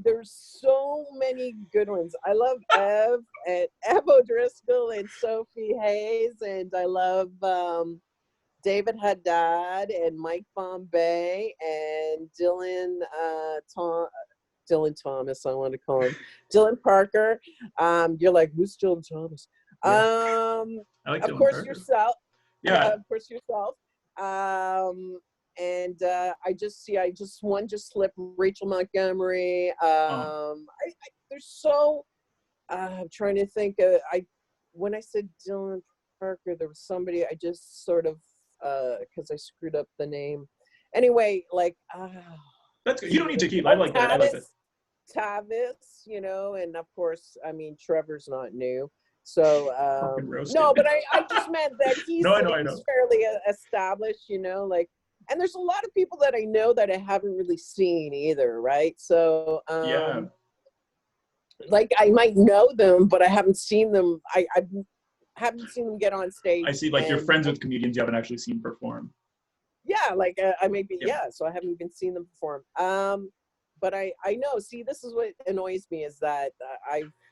There's so many good ones. I love Ev O'Driscoll and Sophie Hayes, and I love David Haddad and Mike Bombay and Dylan Thomas, I want to call him. Dylan Parker. You're like, who's Dylan Thomas? Yeah. I like of Dylan course Parker. yourself. Yeah. Of course yourself. And I just slipped Rachel Montgomery. There's so I'm trying to think. When I said Dylan Parker, there was somebody I just sort of because I screwed up the name. Anyway, like that's good. You don't need to keep. I like that. I like that. Tavis, you know, and of course, I mean, Trevor's not new. So no, but I just meant that he's fairly established, you know, like, and there's a lot of people that I know that I haven't really seen either, right? So yeah, like I might know them, but I haven't seen them. I haven't seen them get on stage. I see, like, you're friends with comedians you haven't actually seen perform. Yeah, like I may be, so I haven't even seen them perform. But I know, see, this is what annoys me is that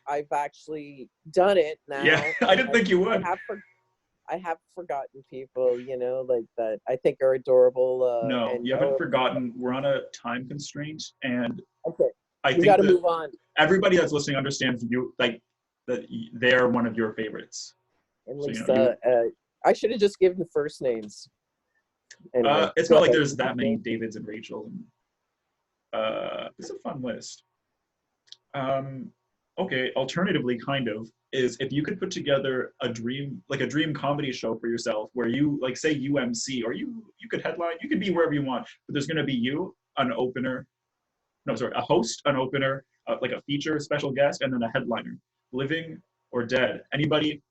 I've actually done it now. Yeah, I didn't think you would. I have forgotten people, you know, like that I think are adorable. No, you haven't forgotten. We're on a time constraint, and okay, I think got to move on. Everybody that's listening understands you, like, that they're one of your favorites. And Lisa, I should have just given the first names. Anyway, it's not like there's that many Davids and Rachel. It's a fun list. Okay, alternatively, kind of, is if you could put together a dream comedy show for yourself where you, like, say you MC, or you could headline, you could be wherever you want, but there's going to be you, a host, an opener, like a feature, special guest, and then a headliner. Living or dead? Anybody?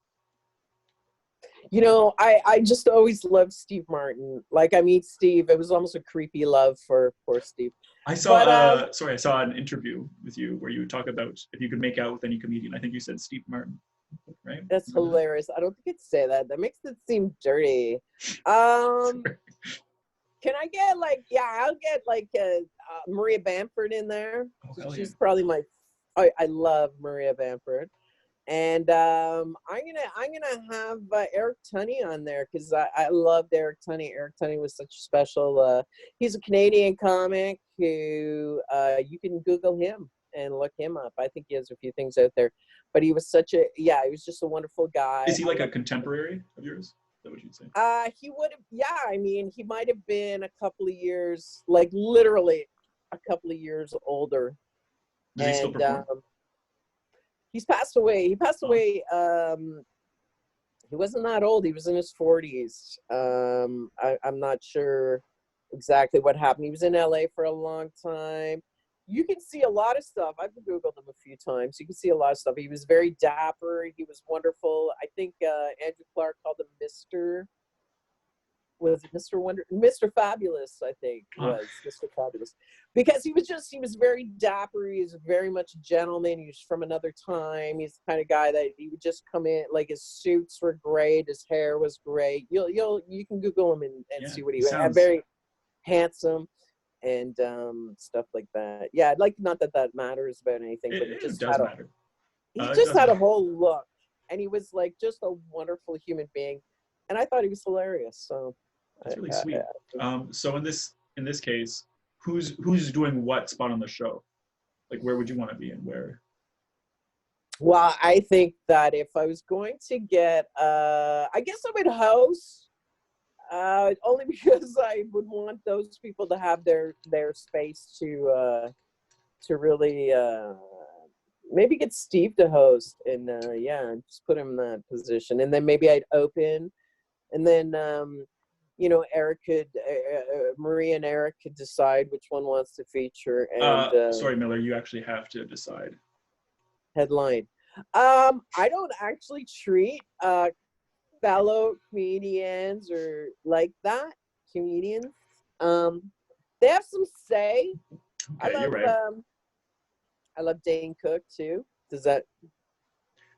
You know, I just always loved Steve Martin. Like, I meet Steve, it was almost a creepy love for poor Steve. I saw I saw an interview with you where you talk about if you could make out with any comedian. I think you said Steve Martin, right? That's hilarious. I don't think I'd say that. That makes it seem dirty. Can I get I'll get Maria Bamford in there. Oh, she's probably I love Maria Bamford. And I'm gonna have Eric Tunney on there because I loved Eric Tunney. Eric Tunney was such a special. He's a Canadian comic who you can Google him and look him up. I think he has a few things out there. But he was he was just a wonderful guy. Is he like a contemporary of yours? Is that what you'd say? He would have. Yeah, I mean, he might have been a couple of years, like literally a couple of years older. Does he still perform? He's passed away. He passed away. He wasn't that old. He was in his 40s. I'm not sure exactly what happened. He was in LA for a long time. You can see a lot of stuff. I've Googled him a few times. You can see a lot of stuff. He was very dapper. He was wonderful. I think Andrew Clark called him Mr. Was it Mr. Wonder? Mr. Fabulous, I think, was Mr. Fabulous. Because he was very dapper. He was very much a gentleman. He was from another time. He's the kind of guy that he would just come in, like his suits were great. His hair was great. You can Google him and see what he was. Very handsome and stuff like that. Yeah, like, not that matters about anything, but it just does matter. He just had a whole look. And he was like just a wonderful human being. And I thought he was hilarious. So That's really I, sweet. So in this case, who's doing what spot on the show? Like, where would you want to be and where? well, I think that if I was going to get, I guess I would host, only because I would want those people to have their space to really maybe get Steve to host and yeah, just put him in that position, and then maybe I'd open, and then Eric could Marie and Eric could decide which one wants to feature and Sorry, Miller, you actually have to decide. headline. I don't actually treat fellow comedians or like that comedians. They have some say. I Okay, you're love right. I love Dane Cook too. Does that?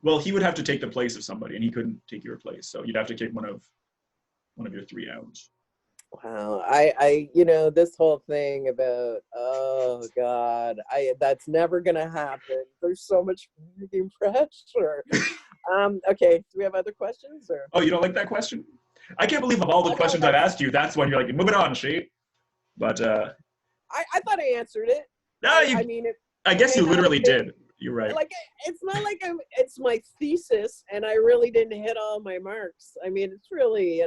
Well, he would have to take the place of somebody, and he couldn't take your place, so you'd have to kick one of your three out. Wow, this whole thing about, oh God, that's never gonna happen. There's so much freaking pressure. Okay, do we have other questions or? Oh, you don't like that question? I can't believe of all the Oh no, questions I've asked you, that's one you're like, move it on, she. But I thought I answered it. no, I mean, I it guess may you not have literally been did. You're right. like it's not like it's my thesis, and I really didn't hit all my marks. I mean, it's really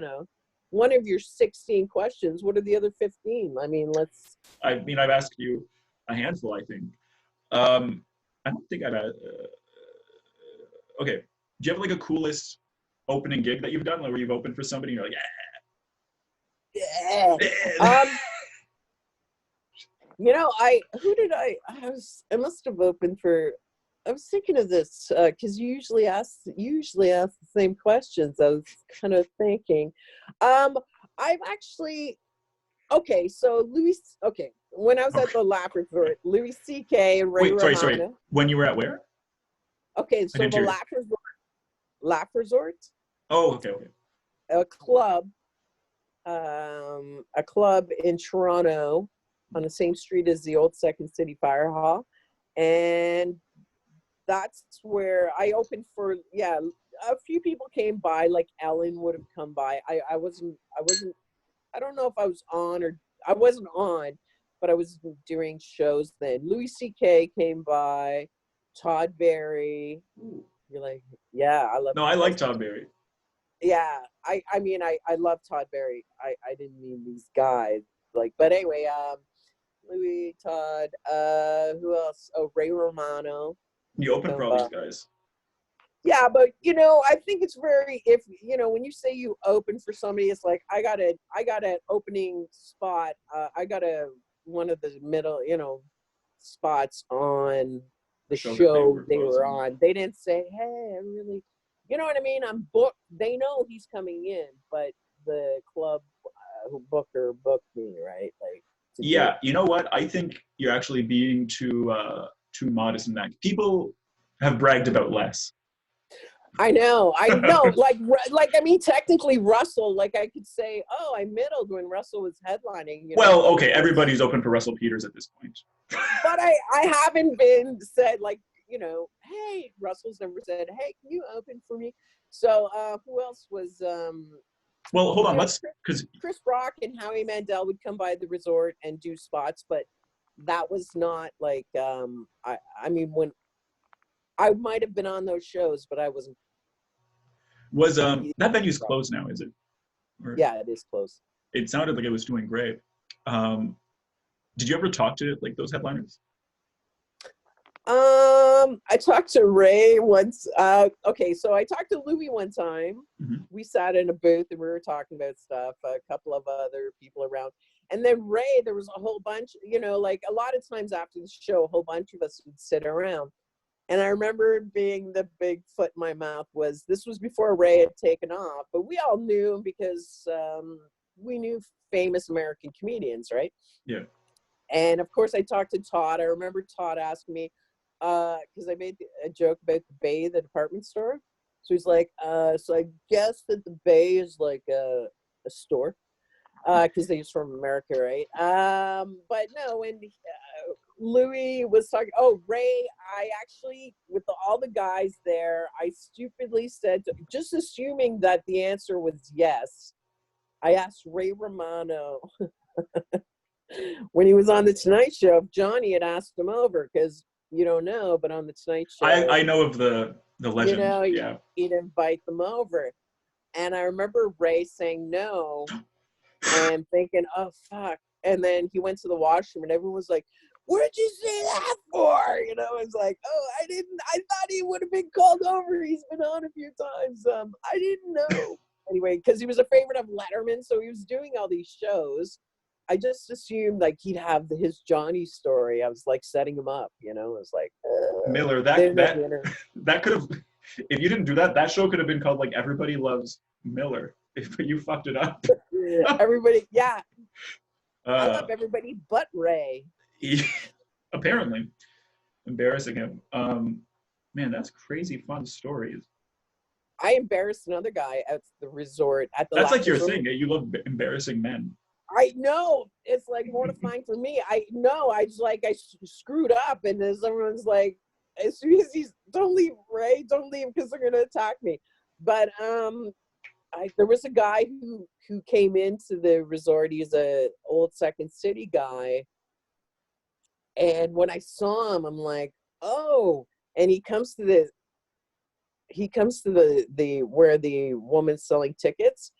one of your 16 questions. What are the other 15? I mean, I've asked you a handful, I think. I don't think I've okay. Do you have like a coolest opening gig that you've done, like where you've opened for somebody and you're like, yeah. yeah. I must have opened for. I was thinking of this because you usually ask the same questions. I was kind of thinking. I've actually okay. So when I was at the Laugh Resort, Louis C.K. and Ray Wait, sorry. Romano. When you were at where? Okay, I so didn't the hear you. Laugh Resort, Oh, okay. a club in Toronto on the same street as the old Second City Fire Hall, and that's where I opened for. Yeah, a few people came by, like Ellen would have come by. I wasn't. I don't know if I was on or I wasn't on, but I was doing shows then. Louis C.K. came by, Todd Barry. You're like, yeah, I love. No, I like Tom Berry. Yeah, I mean, I love Todd Barry. I didn't mean these guys. But anyway, Louis, Todd, who else? Oh, Ray Romano. You open for all these guys. Yeah, but I think it's very, if when you say you open for somebody, it's like I got an opening spot. I got one of the middle, spots on the show they were on. They didn't say, "Hey, I really," you know what I mean? I'm booked. They know he's coming in, but the club booker booked me, right? Like, yeah, you know what? I think you're actually being too modest in that. People have bragged about less. I know. Like I mean, technically, Russell. Like I could say, "Oh, I middled when Russell was headlining." Well, okay, everybody's open for Russell Peters at this point. But I haven't been said like, hey, Russell's never said, "Hey, can you open for me?" So who else was? Well, hold on. Chris Rock and Howie Mandel would come by the resort and do spots, but that was not like I mean, when I might have been on those shows, but I wasn't. Was that venue's closed now? Is it? Or, yeah, it is closed. It sounded like it was doing great. Did you ever talk to like those headliners? I talked to Ray once. Okay, so I talked to Louis one time. Mm-hmm. We sat in a booth and we were talking about stuff. A couple of other people around, and then Ray. There was a whole bunch. Like a lot of times after the show, a whole bunch of us would sit around. And I remember being the big foot in my mouth this was before Ray had taken off, but we all knew him because we knew famous American comedians, right? Yeah. And of course I talked to Todd. I remember Todd asked me, because I made a joke about the Bay, the department store. So he's like, so I guess that the Bay is like a store. Because he's from America, right? But no, when Louis was talking, Ray, I actually, with all the guys there, I stupidly said, just assuming that the answer was yes, I asked Ray Romano when he was on the Tonight Show if Johnny had asked him over, because you don't know, but on the Tonight Show, I know of the you legend. know, Yeah. he'd invite them over. And I remember Ray saying no and thinking, oh, fuck. And then he went to the washroom and everyone was like, what did you say that for? You know, it's like, oh, I thought he would have been called over. He's been on a few times. I didn't know. Anyway, because he was a favorite of Letterman, so he was doing all these shows. I just assumed like he'd have his Johnny story. I was like setting him up, you know. It was like Miller, that could have, if you didn't do that, that show could have been called like Everybody Loves Miller. If you fucked it up. Everybody, yeah. I Uh, love everybody but Ray. apparently, embarrassing him. Man, that's crazy fun stories. I embarrassed another guy at the resort, at the That's last like your resort. thing. You love embarrassing men. I know, it's like mortifying for me. I know, I just like, I screwed up, and as everyone's like, as soon as he's, don't leave, Ray, don't leave, because they're gonna attack me. But there was a guy who came into the resort. He's a old Second City guy, and when I saw him, I'm like, oh. And he comes to the where the woman's selling tickets,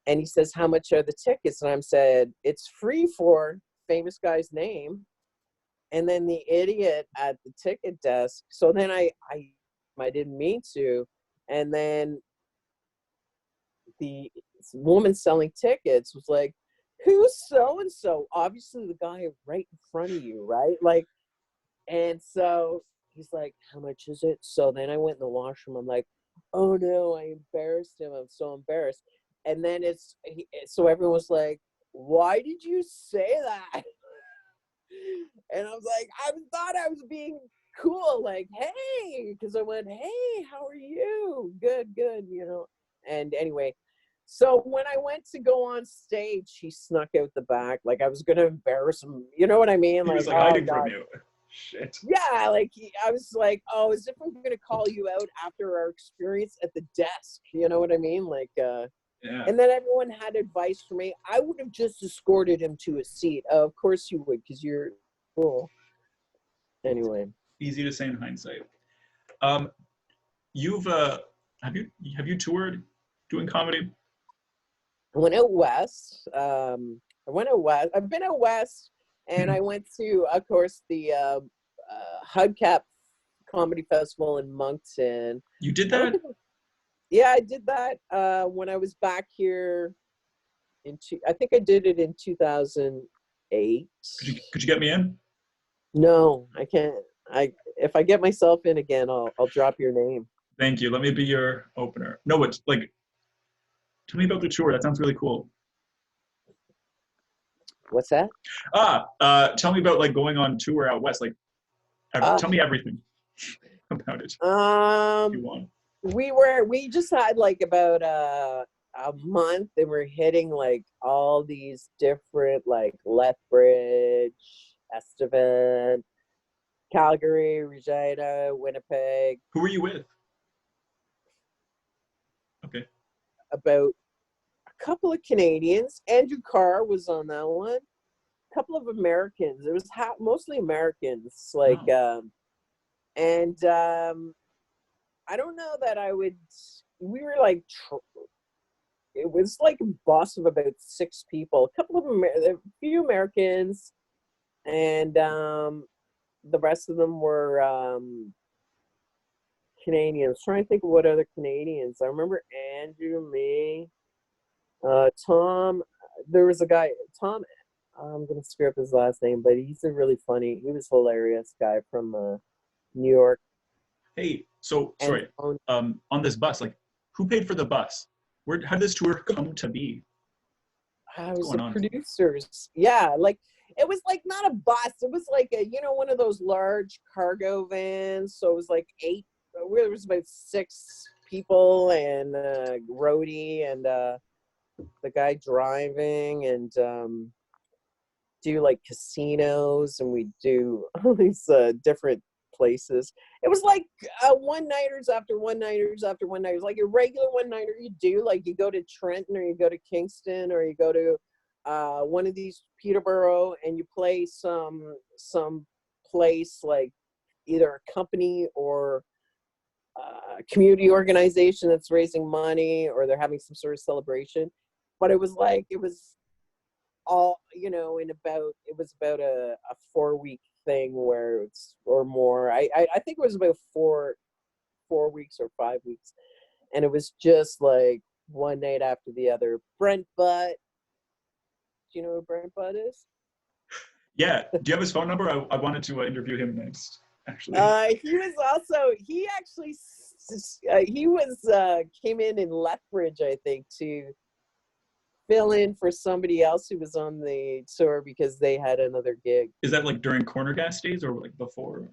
and he says, how much are the tickets? And I'm said, it's free for famous guy's name. And then the idiot at the ticket desk, so then I didn't mean to, and then the woman selling tickets was like, who's so and so? Obviously the guy right in front of you, right? Like, and so he's like, how much is it? So then I went in the washroom. I'm like, oh no, I embarrassed him. I'm so embarrassed. And then so everyone was like, why did you say that? And I was like, I thought I was being cool, like, hey, because I went, hey, how are you? Good, you know. And anyway, so when I went to go on stage, he snuck out the back, like I was gonna embarrass him. You know what I mean? He was like oh hiding God. from you. Shit. Yeah, like I was like, oh, as if I'm gonna call you out after our experience at the desk. You know what I mean? Like, Yeah. and then everyone had advice for me. I would have just escorted him to a seat. Of course you would, because you're cool. Anyway. Easy to say in hindsight. You've have you toured doing comedy? I went out west. I've been out west, and I went to, of course, the Hubcap Comedy Festival in Moncton. You did that? Yeah, I did that when I was back here. I think I did it in 2008. Could you get me in? No, I can't. If I get myself in again, I'll drop your name. Thank you. Let me be your opener. No, it's like, tell me about the tour. That sounds really cool. What's that? Tell me about like going on tour out west. Like, tell me everything about it. If you want. We just had like about a month, and we're hitting like all these different, like Lethbridge, Estevan, Calgary, Regina, Winnipeg. Who were you with? Okay. About a couple of Canadians. Andrew Carr was on that one. A couple of Americans. It was mostly Americans. Like, and I don't know that I would. We were like, it was like a boss of about 6 people. A couple of a few Americans, and the rest of them were Canadians. Trying to think of what other Canadians. I remember Andrew, me, Tom. There was a guy, Tom. I'm gonna screw up his last name, but he was hilarious guy from New York. Hey, so sorry. On this bus, like, who paid for the bus? How did this tour come to be? I was the producers. Yeah, like it was like not a bus. It was like one of those large cargo vans. So it was like 8. There was about 6 people, and roadie, and the guy driving, and do like casinos, and we do all these different places. It was like one-nighters after one-nighters after one-nighters, like a regular one-nighter you do. Like you go to Trenton or you go to Kingston or you go to one of these Peterborough and you play some place like either a company or a community organization that's raising money or they're having some sort of celebration. But it was all, it was about a 4-week thing where it's, or more. I think it was about 4 weeks or 5 weeks. And it was just like one night after the other. Brent Butt. Do you know who Brent Butt is? Yeah. Do you have his phone number? I wanted to interview him next, actually. He actually came in Lethbridge, I think, to fill in for somebody else who was on the tour because they had another gig. Is that like during Corner Gas days or like before?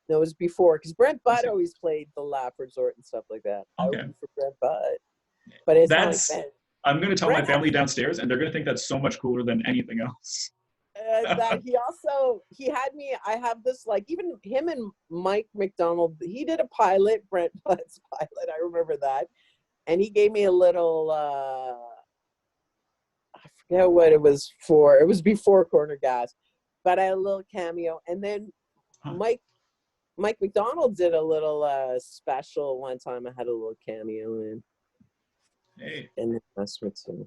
No, it was before, because Brent Butt always played the Laugh Resort and stuff like that. I Okay. opened for Brent Butt, but it's I'm going to tell Brent my family downstairs, and they're going to think that's so much cooler than anything else. that he had me. I have this, like, even him and Mike McDonald. He did a pilot, Brent Butt's pilot. I remember that, and he gave me a little. I forget what it was for. It was before Corner Gas, but I had a little cameo, and then Mike McDonald did a little special one time. I had a little cameo in. Hey. And that's what's in.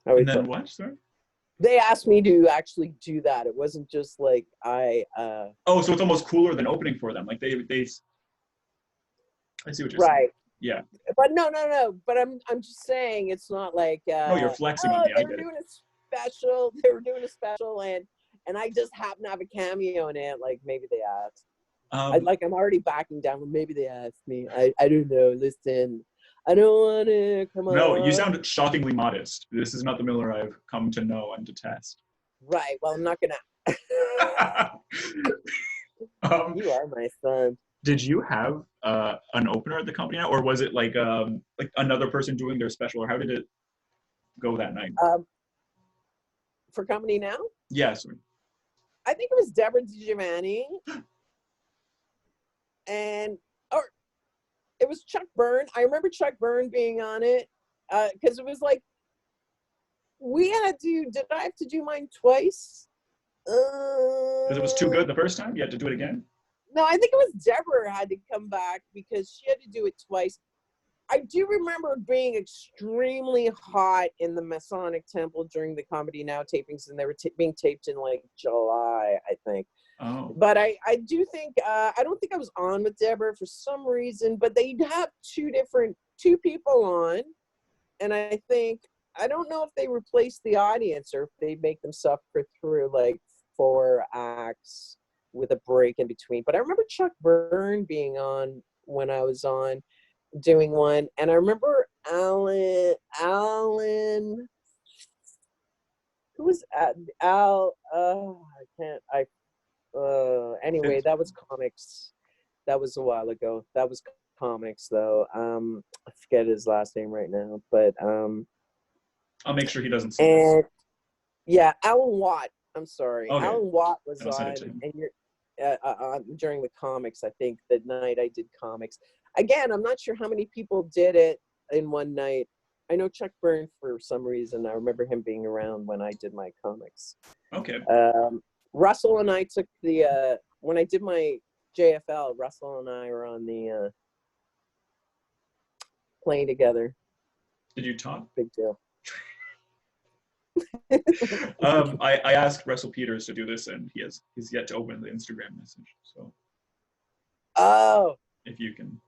And then what, sir? They asked me to actually do that. It wasn't just like Oh, so it's almost cooler than opening for them. Like they. I see what you're saying. Right. Yeah. But no. But I'm just saying it's not like. No, you're flexing on me. They were doing a special. They were doing a special, and I just happened to have a cameo in it. Like maybe they asked. I'm already backing down. Maybe they asked me. I don't know. Listen. I don't want to come on. No, you sound shockingly modest. This is not the Miller I've come to know and detest. Right. Well, I'm not going to. You are my son. Did you have an opener at the company now, or was it like another person doing their special, or how did it go that night? For company now? Yes. I think it was Deborah DiGiovanni. And it was Chuck Byrne. I remember Chuck Byrne being on it because it was like did I have to do mine twice? Because it was too good the first time? You had to do it again? No, I think it was Deborah had to come back because she had to do it twice. I do remember being extremely hot in the Masonic Temple during the Comedy Now tapings, and they were being taped in like July, I think. Oh. But I do think, I don't think I was on with Deborah for some reason, but they'd have two people on. And I don't know if they replaced the audience or if they make them suffer through like 4 acts with a break in between. But I remember Chuck Byrne being on when I was on doing one. And I remember Alan, who was Al, anyway, that was comics. That was a while ago. That was comics though. I forget his last name right now, but I'll make sure he doesn't see and this. Yeah, Alan Watt. I'm sorry. Okay. Alan Watt was on, and you're during the comics. I think the night I did comics. Again, I'm not sure how many people did it in one night. I know Chuck Byrne for some reason. I remember him being around when I did my comics. Okay. Russell and I took when I did my JFL, Russell and I were on the plane together. Did you talk? Big deal. I asked Russell Peters to do this, and he's yet to open the Instagram message. So. Oh. If you can.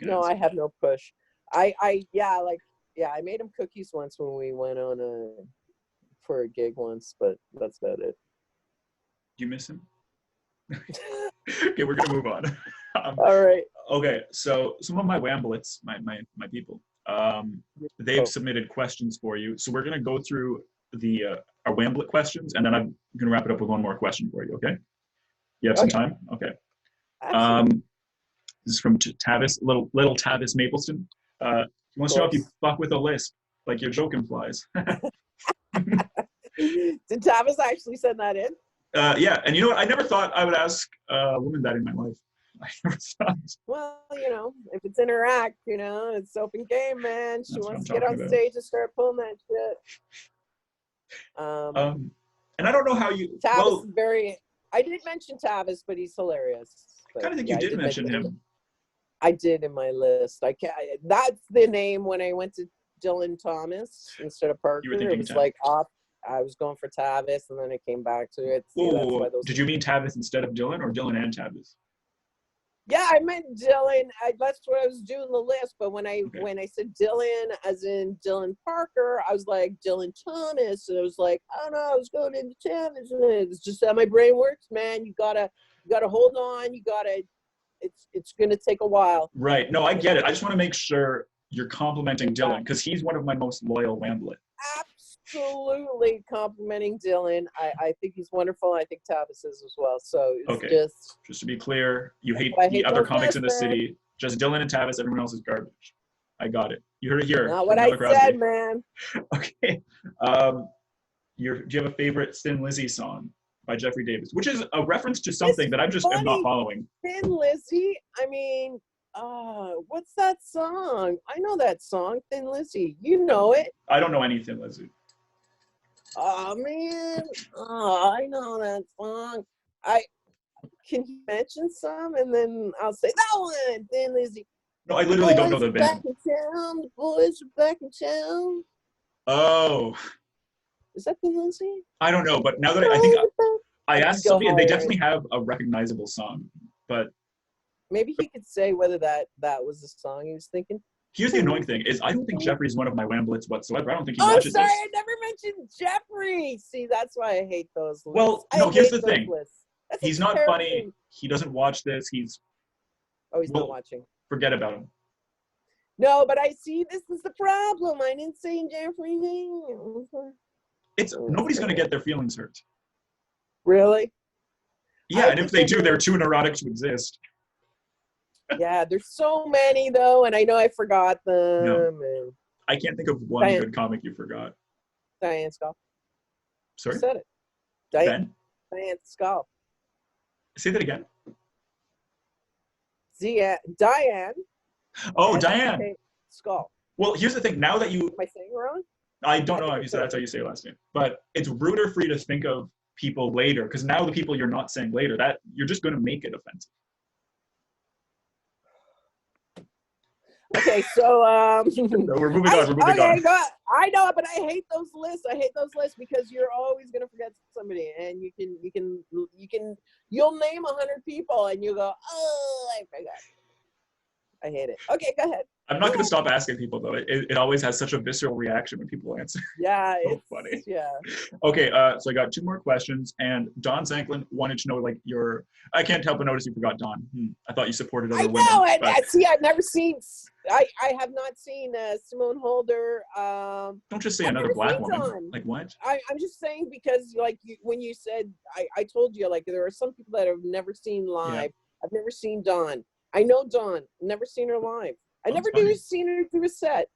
No, I have no push. I made him cookies once when we went on for a gig once, but that's about it. Do you miss him? Okay, we're gonna move on. All right. Okay, so some of my wamblets, my people, they've submitted questions for you. So we're gonna go through our wamblet questions, and then I'm gonna wrap it up with one more question for you. Okay? You have some time? Okay. This is from Tavis, little Tavis Mapleston. He wants to know if you fuck with a lisp, like your joke implies. Did Tavis actually send that in? Yeah, and you know what? I never thought I would ask a woman that in my life. I never thought. Well, if it's in her act, it's open game, man. She That's what I'm wants to get talking on about. stage and start pulling that shit. And I don't know how you. Tavis Well, is very. I did mention Tavis, but he's hilarious. I kind But of think yeah, you I did did mention mention him. him. I did in my list. I can't. That's the name when I went to Dylan Thomas instead of Parker. You were It thinking was Tavis. like off. I was going for Tavis, and then I came back to it. See, that's why those. Did you mean Tavis instead of Dylan, or Dylan and Tavis? Yeah, I meant Dylan. That's what I was doing the list. But when I said Dylan, as in Dylan Parker, I was like Dylan Thomas, and I was like, oh no, I was going into Tavis. It's just how my brain works, man. You gotta hold on. It's gonna take a while. Right. No, I get it. I just want to make sure you're complimenting Dylan because he's one of my most loyal Wamblet. Absolutely complimenting Dylan. I think he's wonderful. I think Tavis is as well. So it's Okay. Just to be clear, you hate the other comics in the city. Just Dylan and Tavis. Everyone else is garbage. I got it. You heard it here. Not what I said, man. Okay. Do you have a favorite Thin Lizzy song by Jeffrey Davis, which is a reference to something that I just am not following? Thin Lizzy. I mean, what's that song? I know that song, Thin Lizzy. You know it. I don't know any Thin Lizzy. Oh man, I know that song. Can you mention some, and then I'll say that one, Thin Lizzy. No, I literally don't know the band. Back in town. The boys are back in town. Oh. Is that Thin Lizzy? I don't know, but now that I think I asked somebody, and they definitely have a recognizable song, but maybe he could say whether that was the song he was thinking. Here's the annoying thing: is I don't think Jeffrey's one of my Wamblets whatsoever. I don't think he watches this. I'm sorry, I never mentioned Jeffrey. See, that's why I hate those lists. Well, no, here's the thing: he's not funny. He doesn't watch this. He's not watching. Forget about him. No, but I see. This is the problem. I didn't say Jeffrey. Nobody's going to get their feelings hurt. Really? Yeah, and if they do, they're too neurotic to exist. Yeah, there's so many though, and I know I forgot them. No. And I can't think of one good comic you forgot. Diane Skull. Sorry? You said it. Diane Skull. Say that again. Diane. Oh, Diane. Skull. Well, here's the thing. Now that you... Am I saying wrong? I don't know if that's how you say your last name. But it's ruder for you to think of people later, because now the people you're not saying later, that you're just going to make it offensive. Okay, so we're moving on. I know, but I hate those lists. I hate those lists because you're always gonna forget somebody, and you'll name 100 people, and you go, oh, I forgot. I hate it. Okay, go ahead. I'm not gonna stop asking people though. It always has such a visceral reaction when people answer. Yeah, so funny. Yeah. Okay, so I got 2 more questions, and Don Zanklin wanted to know like I can't help but notice you forgot Don. I thought you supported other women. I know, and see, I've never seen. I have not seen Simone Holder. Don't just say another black woman. Don. Like what? I'm just saying because like when you said, I told you like there are some people that I've never seen live. Yeah. I've never seen Dawn. I know Dawn. Never seen her live. I never seen her through a set.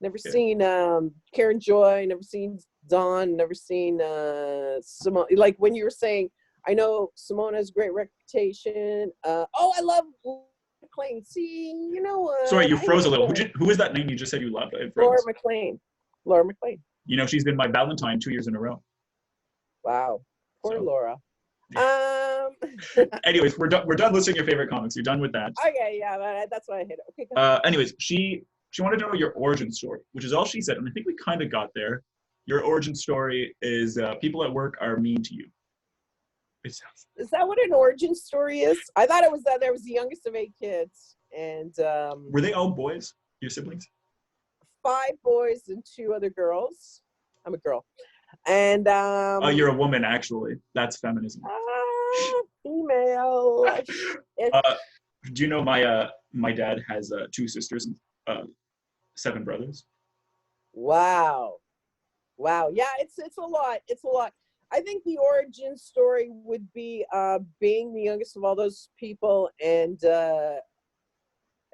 Never seen Karen Joy. Never seen Dawn. Never seen Simone. Like when you were saying, I know Simone has a great reputation. I love McLean. See, you know. Sorry, you froze a little. Who is that name you just said you loved? Laura McLean. Laura McLean. You know, she's been my Valentine 2 years in a row. Wow. Poor Laura. Anyways, we're done listing your favorite comics. You're done with that. Okay, yeah, that's why I hit it. Okay. Anyways, she wanted to know your origin story, which is all she said, and I think we kind of got there. Your origin story is people at work are mean to you. Is that what an origin story is? I thought it was that I was the youngest of 8 kids, and were they all boys? Your siblings? 5 boys and 2 other girls. I'm a girl. And you're a woman, actually. That's feminism. Female. Do you know my dad has 2 sisters and 7 brothers? Wow. Yeah, it's a lot. It's a lot. I think the origin story would be being the youngest of all those people, and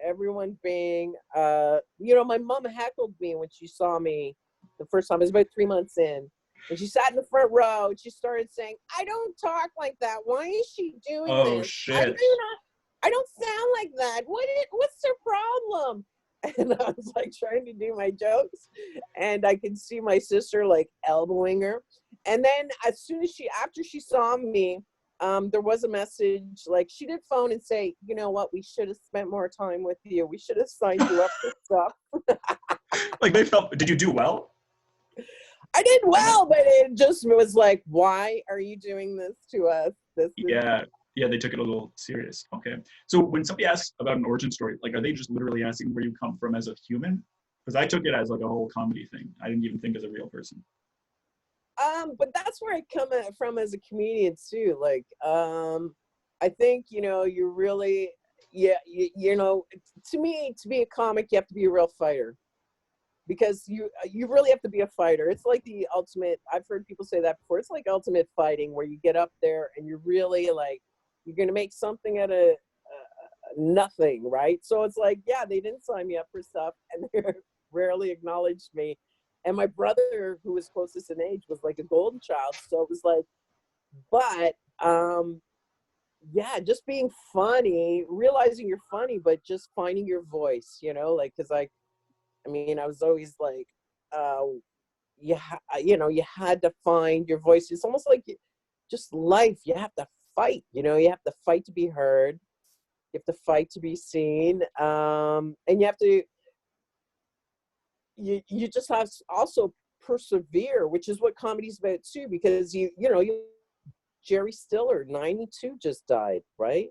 everyone being my mom heckled me when she saw me the first time. It was about 3 months in. And she sat in the front row and she started saying, I don't talk like that. Why is she doing Oh this? shit. I don't sound like that. What's their problem? And I was like trying to do my jokes, and I could see my sister like elbowing her. And then as soon as after she saw me, there was a message, like she did phone and say, you know what, we should have spent more time with you. We should have signed you up for stuff. Like they felt, did you do well? I did well, but it just was like, why are you doing this to us? This is Yeah, they took it a little serious. Okay. So when somebody asks about an origin story, like, are they just literally asking where you come from as a human? Because I took it as like a whole comedy thing. I didn't even think as a real person. but that's where I come from as a comedian too. Like, I think, you're really, yeah, to me, to be a comic, you have to be a real fighter, because you really have to be a fighter. It's like the ultimate, I've heard people say that before, it's like ultimate fighting, where you get up there and you're really like, you're going to make something out of nothing, right? So it's like, yeah, they didn't sign me up for stuff, and they rarely acknowledged me. And my brother, who was closest in age, was like a golden child. So it was like, but yeah, just being funny, realizing you're funny, but just finding your voice, like, because I mean, I was always like, you had to find your voice. It's almost like just life. You have to fight, you have to fight to be heard. You have to fight to be seen. And you have to, you just have to also persevere, which is what comedy's about too, because Jerry Stiller, 92, just died, right?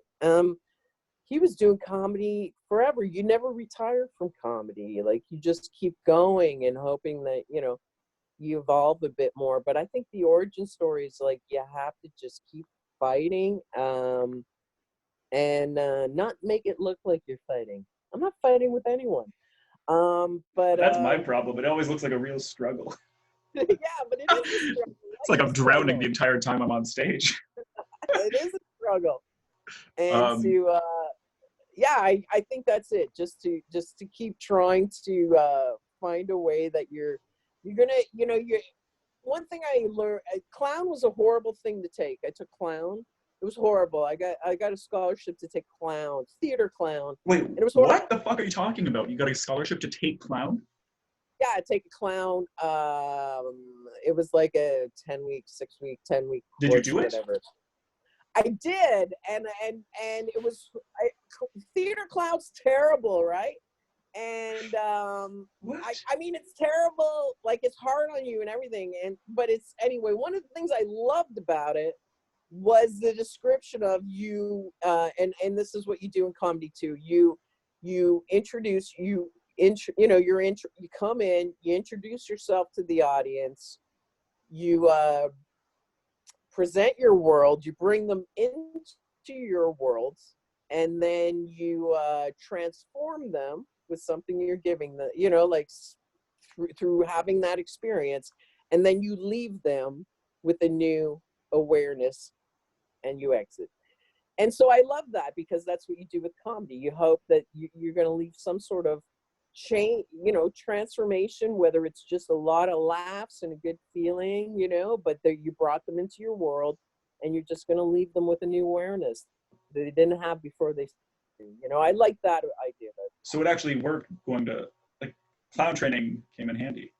He was doing comedy forever. You never retire from comedy. Like, you just keep going and hoping that, you evolve a bit more. But I think the origin story is like, you have to just keep fighting, and not make it look like you're fighting. I'm not fighting with anyone. But That's my problem. It always looks like a real struggle. yeah, but it is a struggle. It's like I'm drowning the entire time I'm on stage. It is a struggle. And Um, yeah, I think that's it. Just to keep trying to find a way that you're gonna, you one thing I learned, clown was a horrible thing to take. I took clown. It was horrible. I got a scholarship to take clown, theater clown. Wait, And it was horrible. what the fuck are you talking about? You got a scholarship to take clown? Yeah, take a clown. It was like a 10-week, 6-week, 10-week course. Did you do it? Whatever. I did, and it was, theater clown's terrible, right? And I mean, it's terrible. Like, it's hard on you and everything. But it's, anyway, one of the things I loved about it was the description of you, and this is what you do in comedy too. You introduce you come in, you introduce yourself to the audience, you present your world, you bring them into your world, and then you transform them with something you're giving them, like through having that experience, and then you leave them with a new awareness, and you exit. And so I love that, because that's what you do with comedy. You hope that you're going to leave some sort of change, transformation, whether it's just a lot of laughs and a good feeling, but that you brought them into your world, and you're just going to leave them with a new awareness that they didn't have before they, I like that idea of it. So it actually worked. Going to, like, clown training came in handy.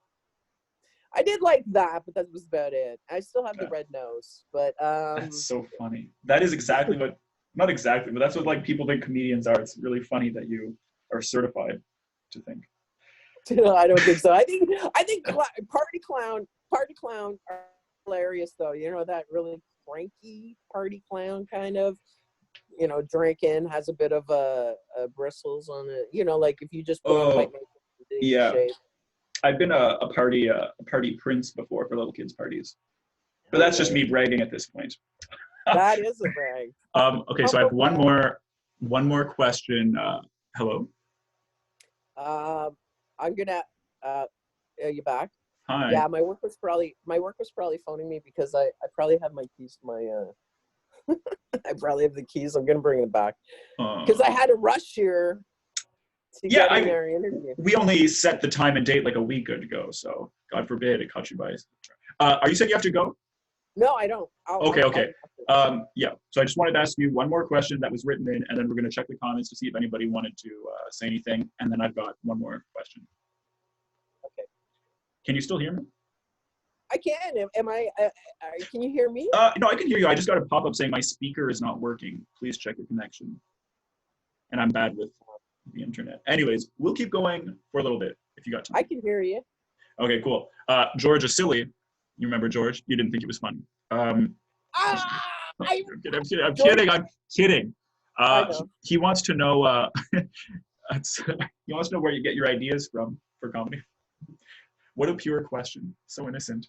I did like that, but that was about it. I still have the red nose, but that's so funny. That is exactly what, not exactly, but that's what, like, people think comedians are. It's really funny that you are certified to think. I don't think so. I think party clown are hilarious, though. That really cranky party clown kind of, drinking, has a bit of a bristles on it. Like, if you just put on white makeup, yeah. shave. I've been a party prince before for little kids' parties, but that's just me bragging at this point. That is a brag. Okay, so I have one more question. Hello. I'm gonna. Are you back? Hi. Yeah, my work was probably phoning me, because I probably have my keys. I probably have the keys. I'm gonna bring them back, because I had to rush here. We only set the time and date like a week ago, so God forbid it caught you by. Are you saying you have to go? No, I don't. Okay, okay. Yeah, so I just wanted to ask you one more question that was written in, and then we're going to check the comments to see if anybody wanted to say anything, and then I've got one more question. Okay. Can you still hear me? I can. Am I? Can you hear me? No, I can hear you. I just got a pop-up saying my speaker is not working. Please check your connection. And I'm bad with the internet. Anyways, we'll keep going for a little bit if you got time. I can hear you. Okay, cool. George is silly. You remember George? You didn't think it was funny. I'm kidding. He wants to know. He wants to know where you get your ideas from for comedy. What a pure question. So innocent.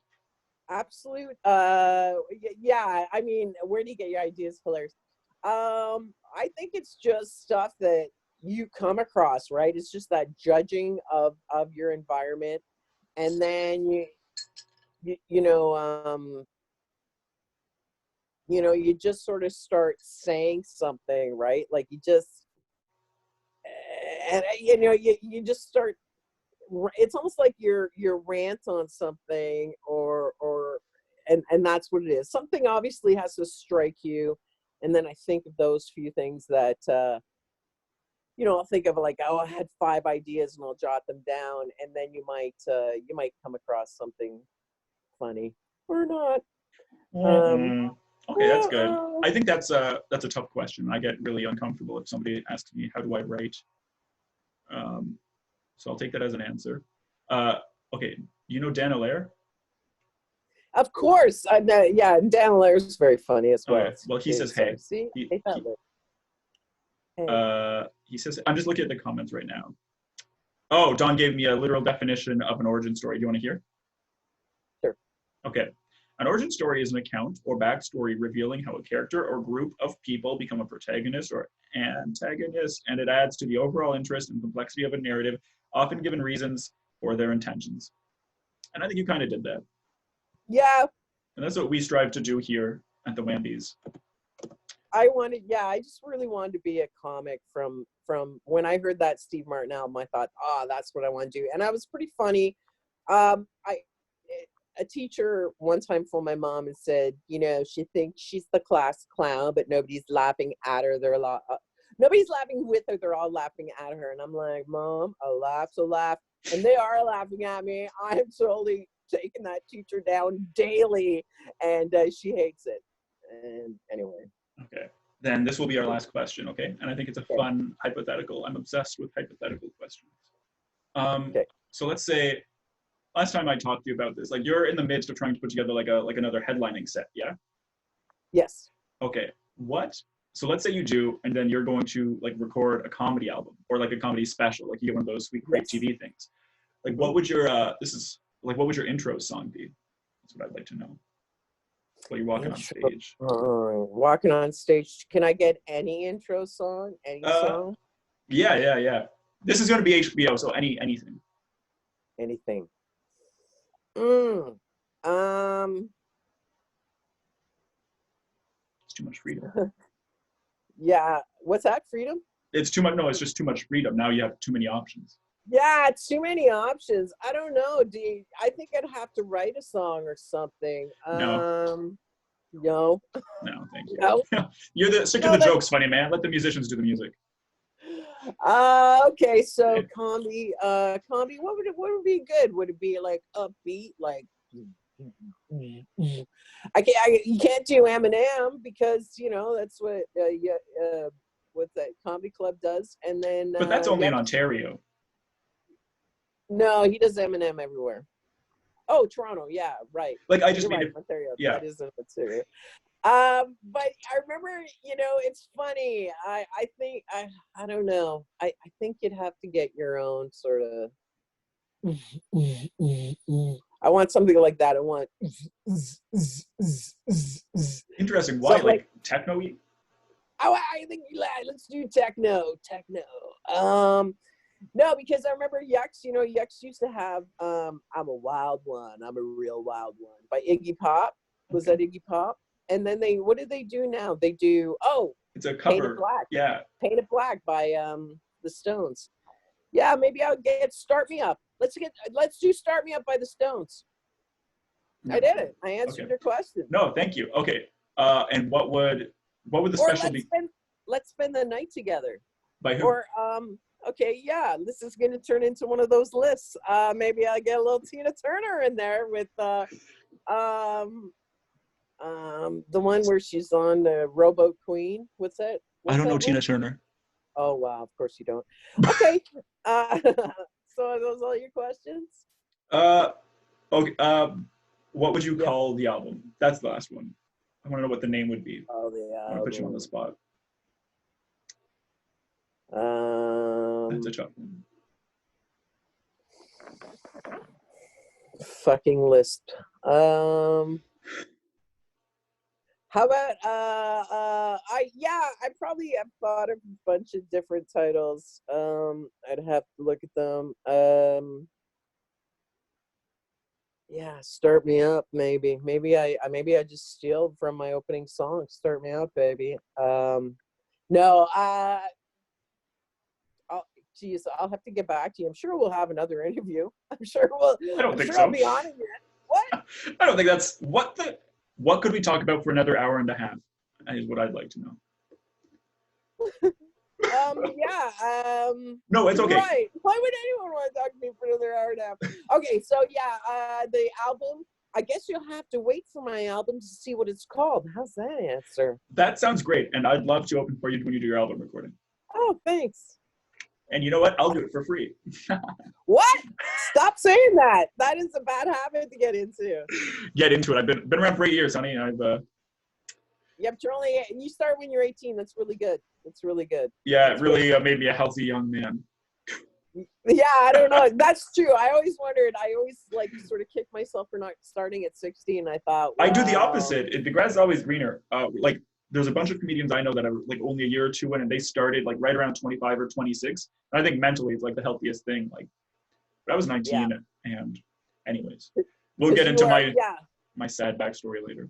Absolute. Yeah. I mean, where do you get your ideas? Hilarious. I think it's just stuff that you come across, right? It's just that judging of your environment, and then you just sort of start saying something, right? Like you just, and you just start. It's almost like your rant on something, and that's what it is. Something obviously has to strike you, and then I think of those few things that I'll think of, like, oh, I had 5 ideas, and I'll jot them down, and then you might come across something funny or not. Okay, that's good. I think that's a tough question. I get really uncomfortable if somebody asks me, how do I write? So I'll take that as an answer. Okay, you know Dan Allaire? Of course. Yeah, Dan Allaire is very funny as well. Okay. Well, he says, hey. See? He says, I'm just looking at the comments right now. Oh, Don gave me a literal definition of an origin story. Do you want to hear? Sure. Okay. An origin story is an account or backstory revealing how a character or group of people become a protagonist or antagonist, and it adds to the overall interest and complexity of a narrative, often given reasons for their intentions. And I think you kind of did that. Yeah. And that's what we strive to do here at the Wambies. I just really wanted to be a comic from when I heard that Steve Martin album. I thought, that's what I want to do. And I was pretty funny. A teacher one time phoned my mom and said, she thinks she's the class clown, but nobody's laughing at her. Nobody's laughing with her. They're all laughing at her. And I'm like, Mom, I laugh, so laugh. And they are laughing at me. I am totally taking that teacher down daily, and she hates it. And anyway. Okay. Then this will be our last question, okay? And I think it's a fun hypothetical. I'm obsessed with hypothetical questions. Okay. So let's say, last time I talked to you about this, like you're in the midst of trying to put together like another headlining set, yeah? Yes. Okay. So let's say you do, and then you're going to like record a comedy album or like a comedy special, like you get one of those sweet great TV things. Like what would your what would your intro song be? That's what I'd like to know. While you're walking on stage. Walking on stage. Can I get any intro song? Any song? Yeah. This is going to be HBO, so anything. Anything. It's too much freedom. Yeah. What's that? Freedom? It's too much. No, it's just too much freedom. Now you have too many options. Yeah, too many options. I don't know. I think I'd have to write a song or something. No. No. No, thank you. No. You're sick of the jokes, funny man. Let the musicians do the music. Okay, so comedy. What would be good? Would it be like upbeat, like? You can't do Eminem because that's what what that comedy club does, and then. But that's only in Ontario. No, he does Eminem everywhere. Oh, Toronto, yeah, right. Like I just mean, right, Ontario. Yeah, that is in Ontario. But I remember, it's funny. I think I don't know. I think you'd have to get your own sort of. I want something like that. I want. Interesting. Why, like techno-y? Oh, I think let's do techno. No, because I remember Yux, Yux used to have I'm a wild one, I'm a real wild one by Iggy Pop. Was that Iggy Pop? And then what did they do now? They do it's a cover. Painted Black. Yeah. Painted Black by the Stones. Yeah, maybe I'll get Start Me Up. Let's do Start Me Up by the Stones. No. I did it. I answered Okay. your question. No, thank you. Okay. And what would the Or special be? let's spend the night together. By who? Or okay, yeah, this is going to turn into one of those lists. Maybe I'll get a little Tina Turner in there with the one where she's on the Rowboat Queen. What's that? I What's don't know that Tina one? Turner. Oh wow, of course you don't. Okay. So are those all your questions? Uh, okay. What would you Yeah. call the album? That's the last one. I want to know what the name would be. Oh, the I want to put you on the spot. That's a tough one. Fucking list. How about I probably have thought of a bunch of different titles. I'd have to look at them. Yeah, Start Me Up, maybe. Maybe I just steal from my opening song, Start Me Up, baby. No, geez, I'll have to get back to you. I'm sure we'll have another interview. I don't I'm think sure I'll so. be on again. What? I don't think that's what could we talk about for another hour and a half is what I'd like to know. Yeah. No, it's okay. Right. Why would anyone want to talk to me for another hour and a half? Okay, so yeah, the album. I guess you'll have to wait for my album to see what it's called. How's that answer? That sounds great, and I'd love to open for you when you do your album recording. Oh, thanks. And you know what? I'll do it for free. What? Stop saying that. That is a bad habit to get into. Get into it. I've been around for 8 years, honey. Yep, you start when you're 18. That's really good. That's really good. Yeah, That's it really made me a healthy young man. Yeah, I don't know. That's true. I always wondered. I always like sort of kicked myself for not starting at 16. I thought, I do the opposite. The grass is always greener. Like there's a bunch of comedians I know that are like only a year or two in, and they started like right around 25 or 26. And I think mentally it's like the healthiest thing. Like, but I was 19, and anyways, we'll get into my sad backstory later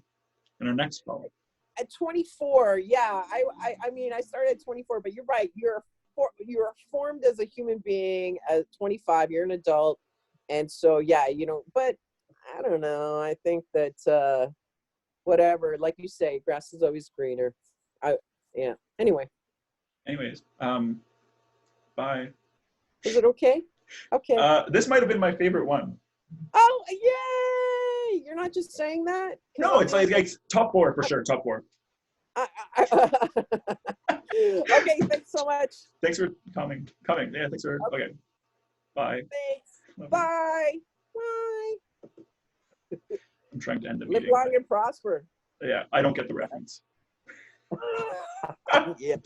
in our next call. At 24, I mean, I started at 24, but you're right. You're formed as a human being at 25. You're an adult, and so But I don't know. I think that whatever, like you say, grass is always greener. Anyway. Anyways, bye. Is it okay? Okay. This might have been my favorite one. Oh, yay! You're not just saying that? No, it's like top 4 for sure. Top 4. Okay, thanks so much. Thanks for coming. Yeah, thanks for. Okay. Bye. Thanks. Bye. Bye. I'm trying to end the Live meeting. long and prosper. Yeah, I don't get the reference. Yeah.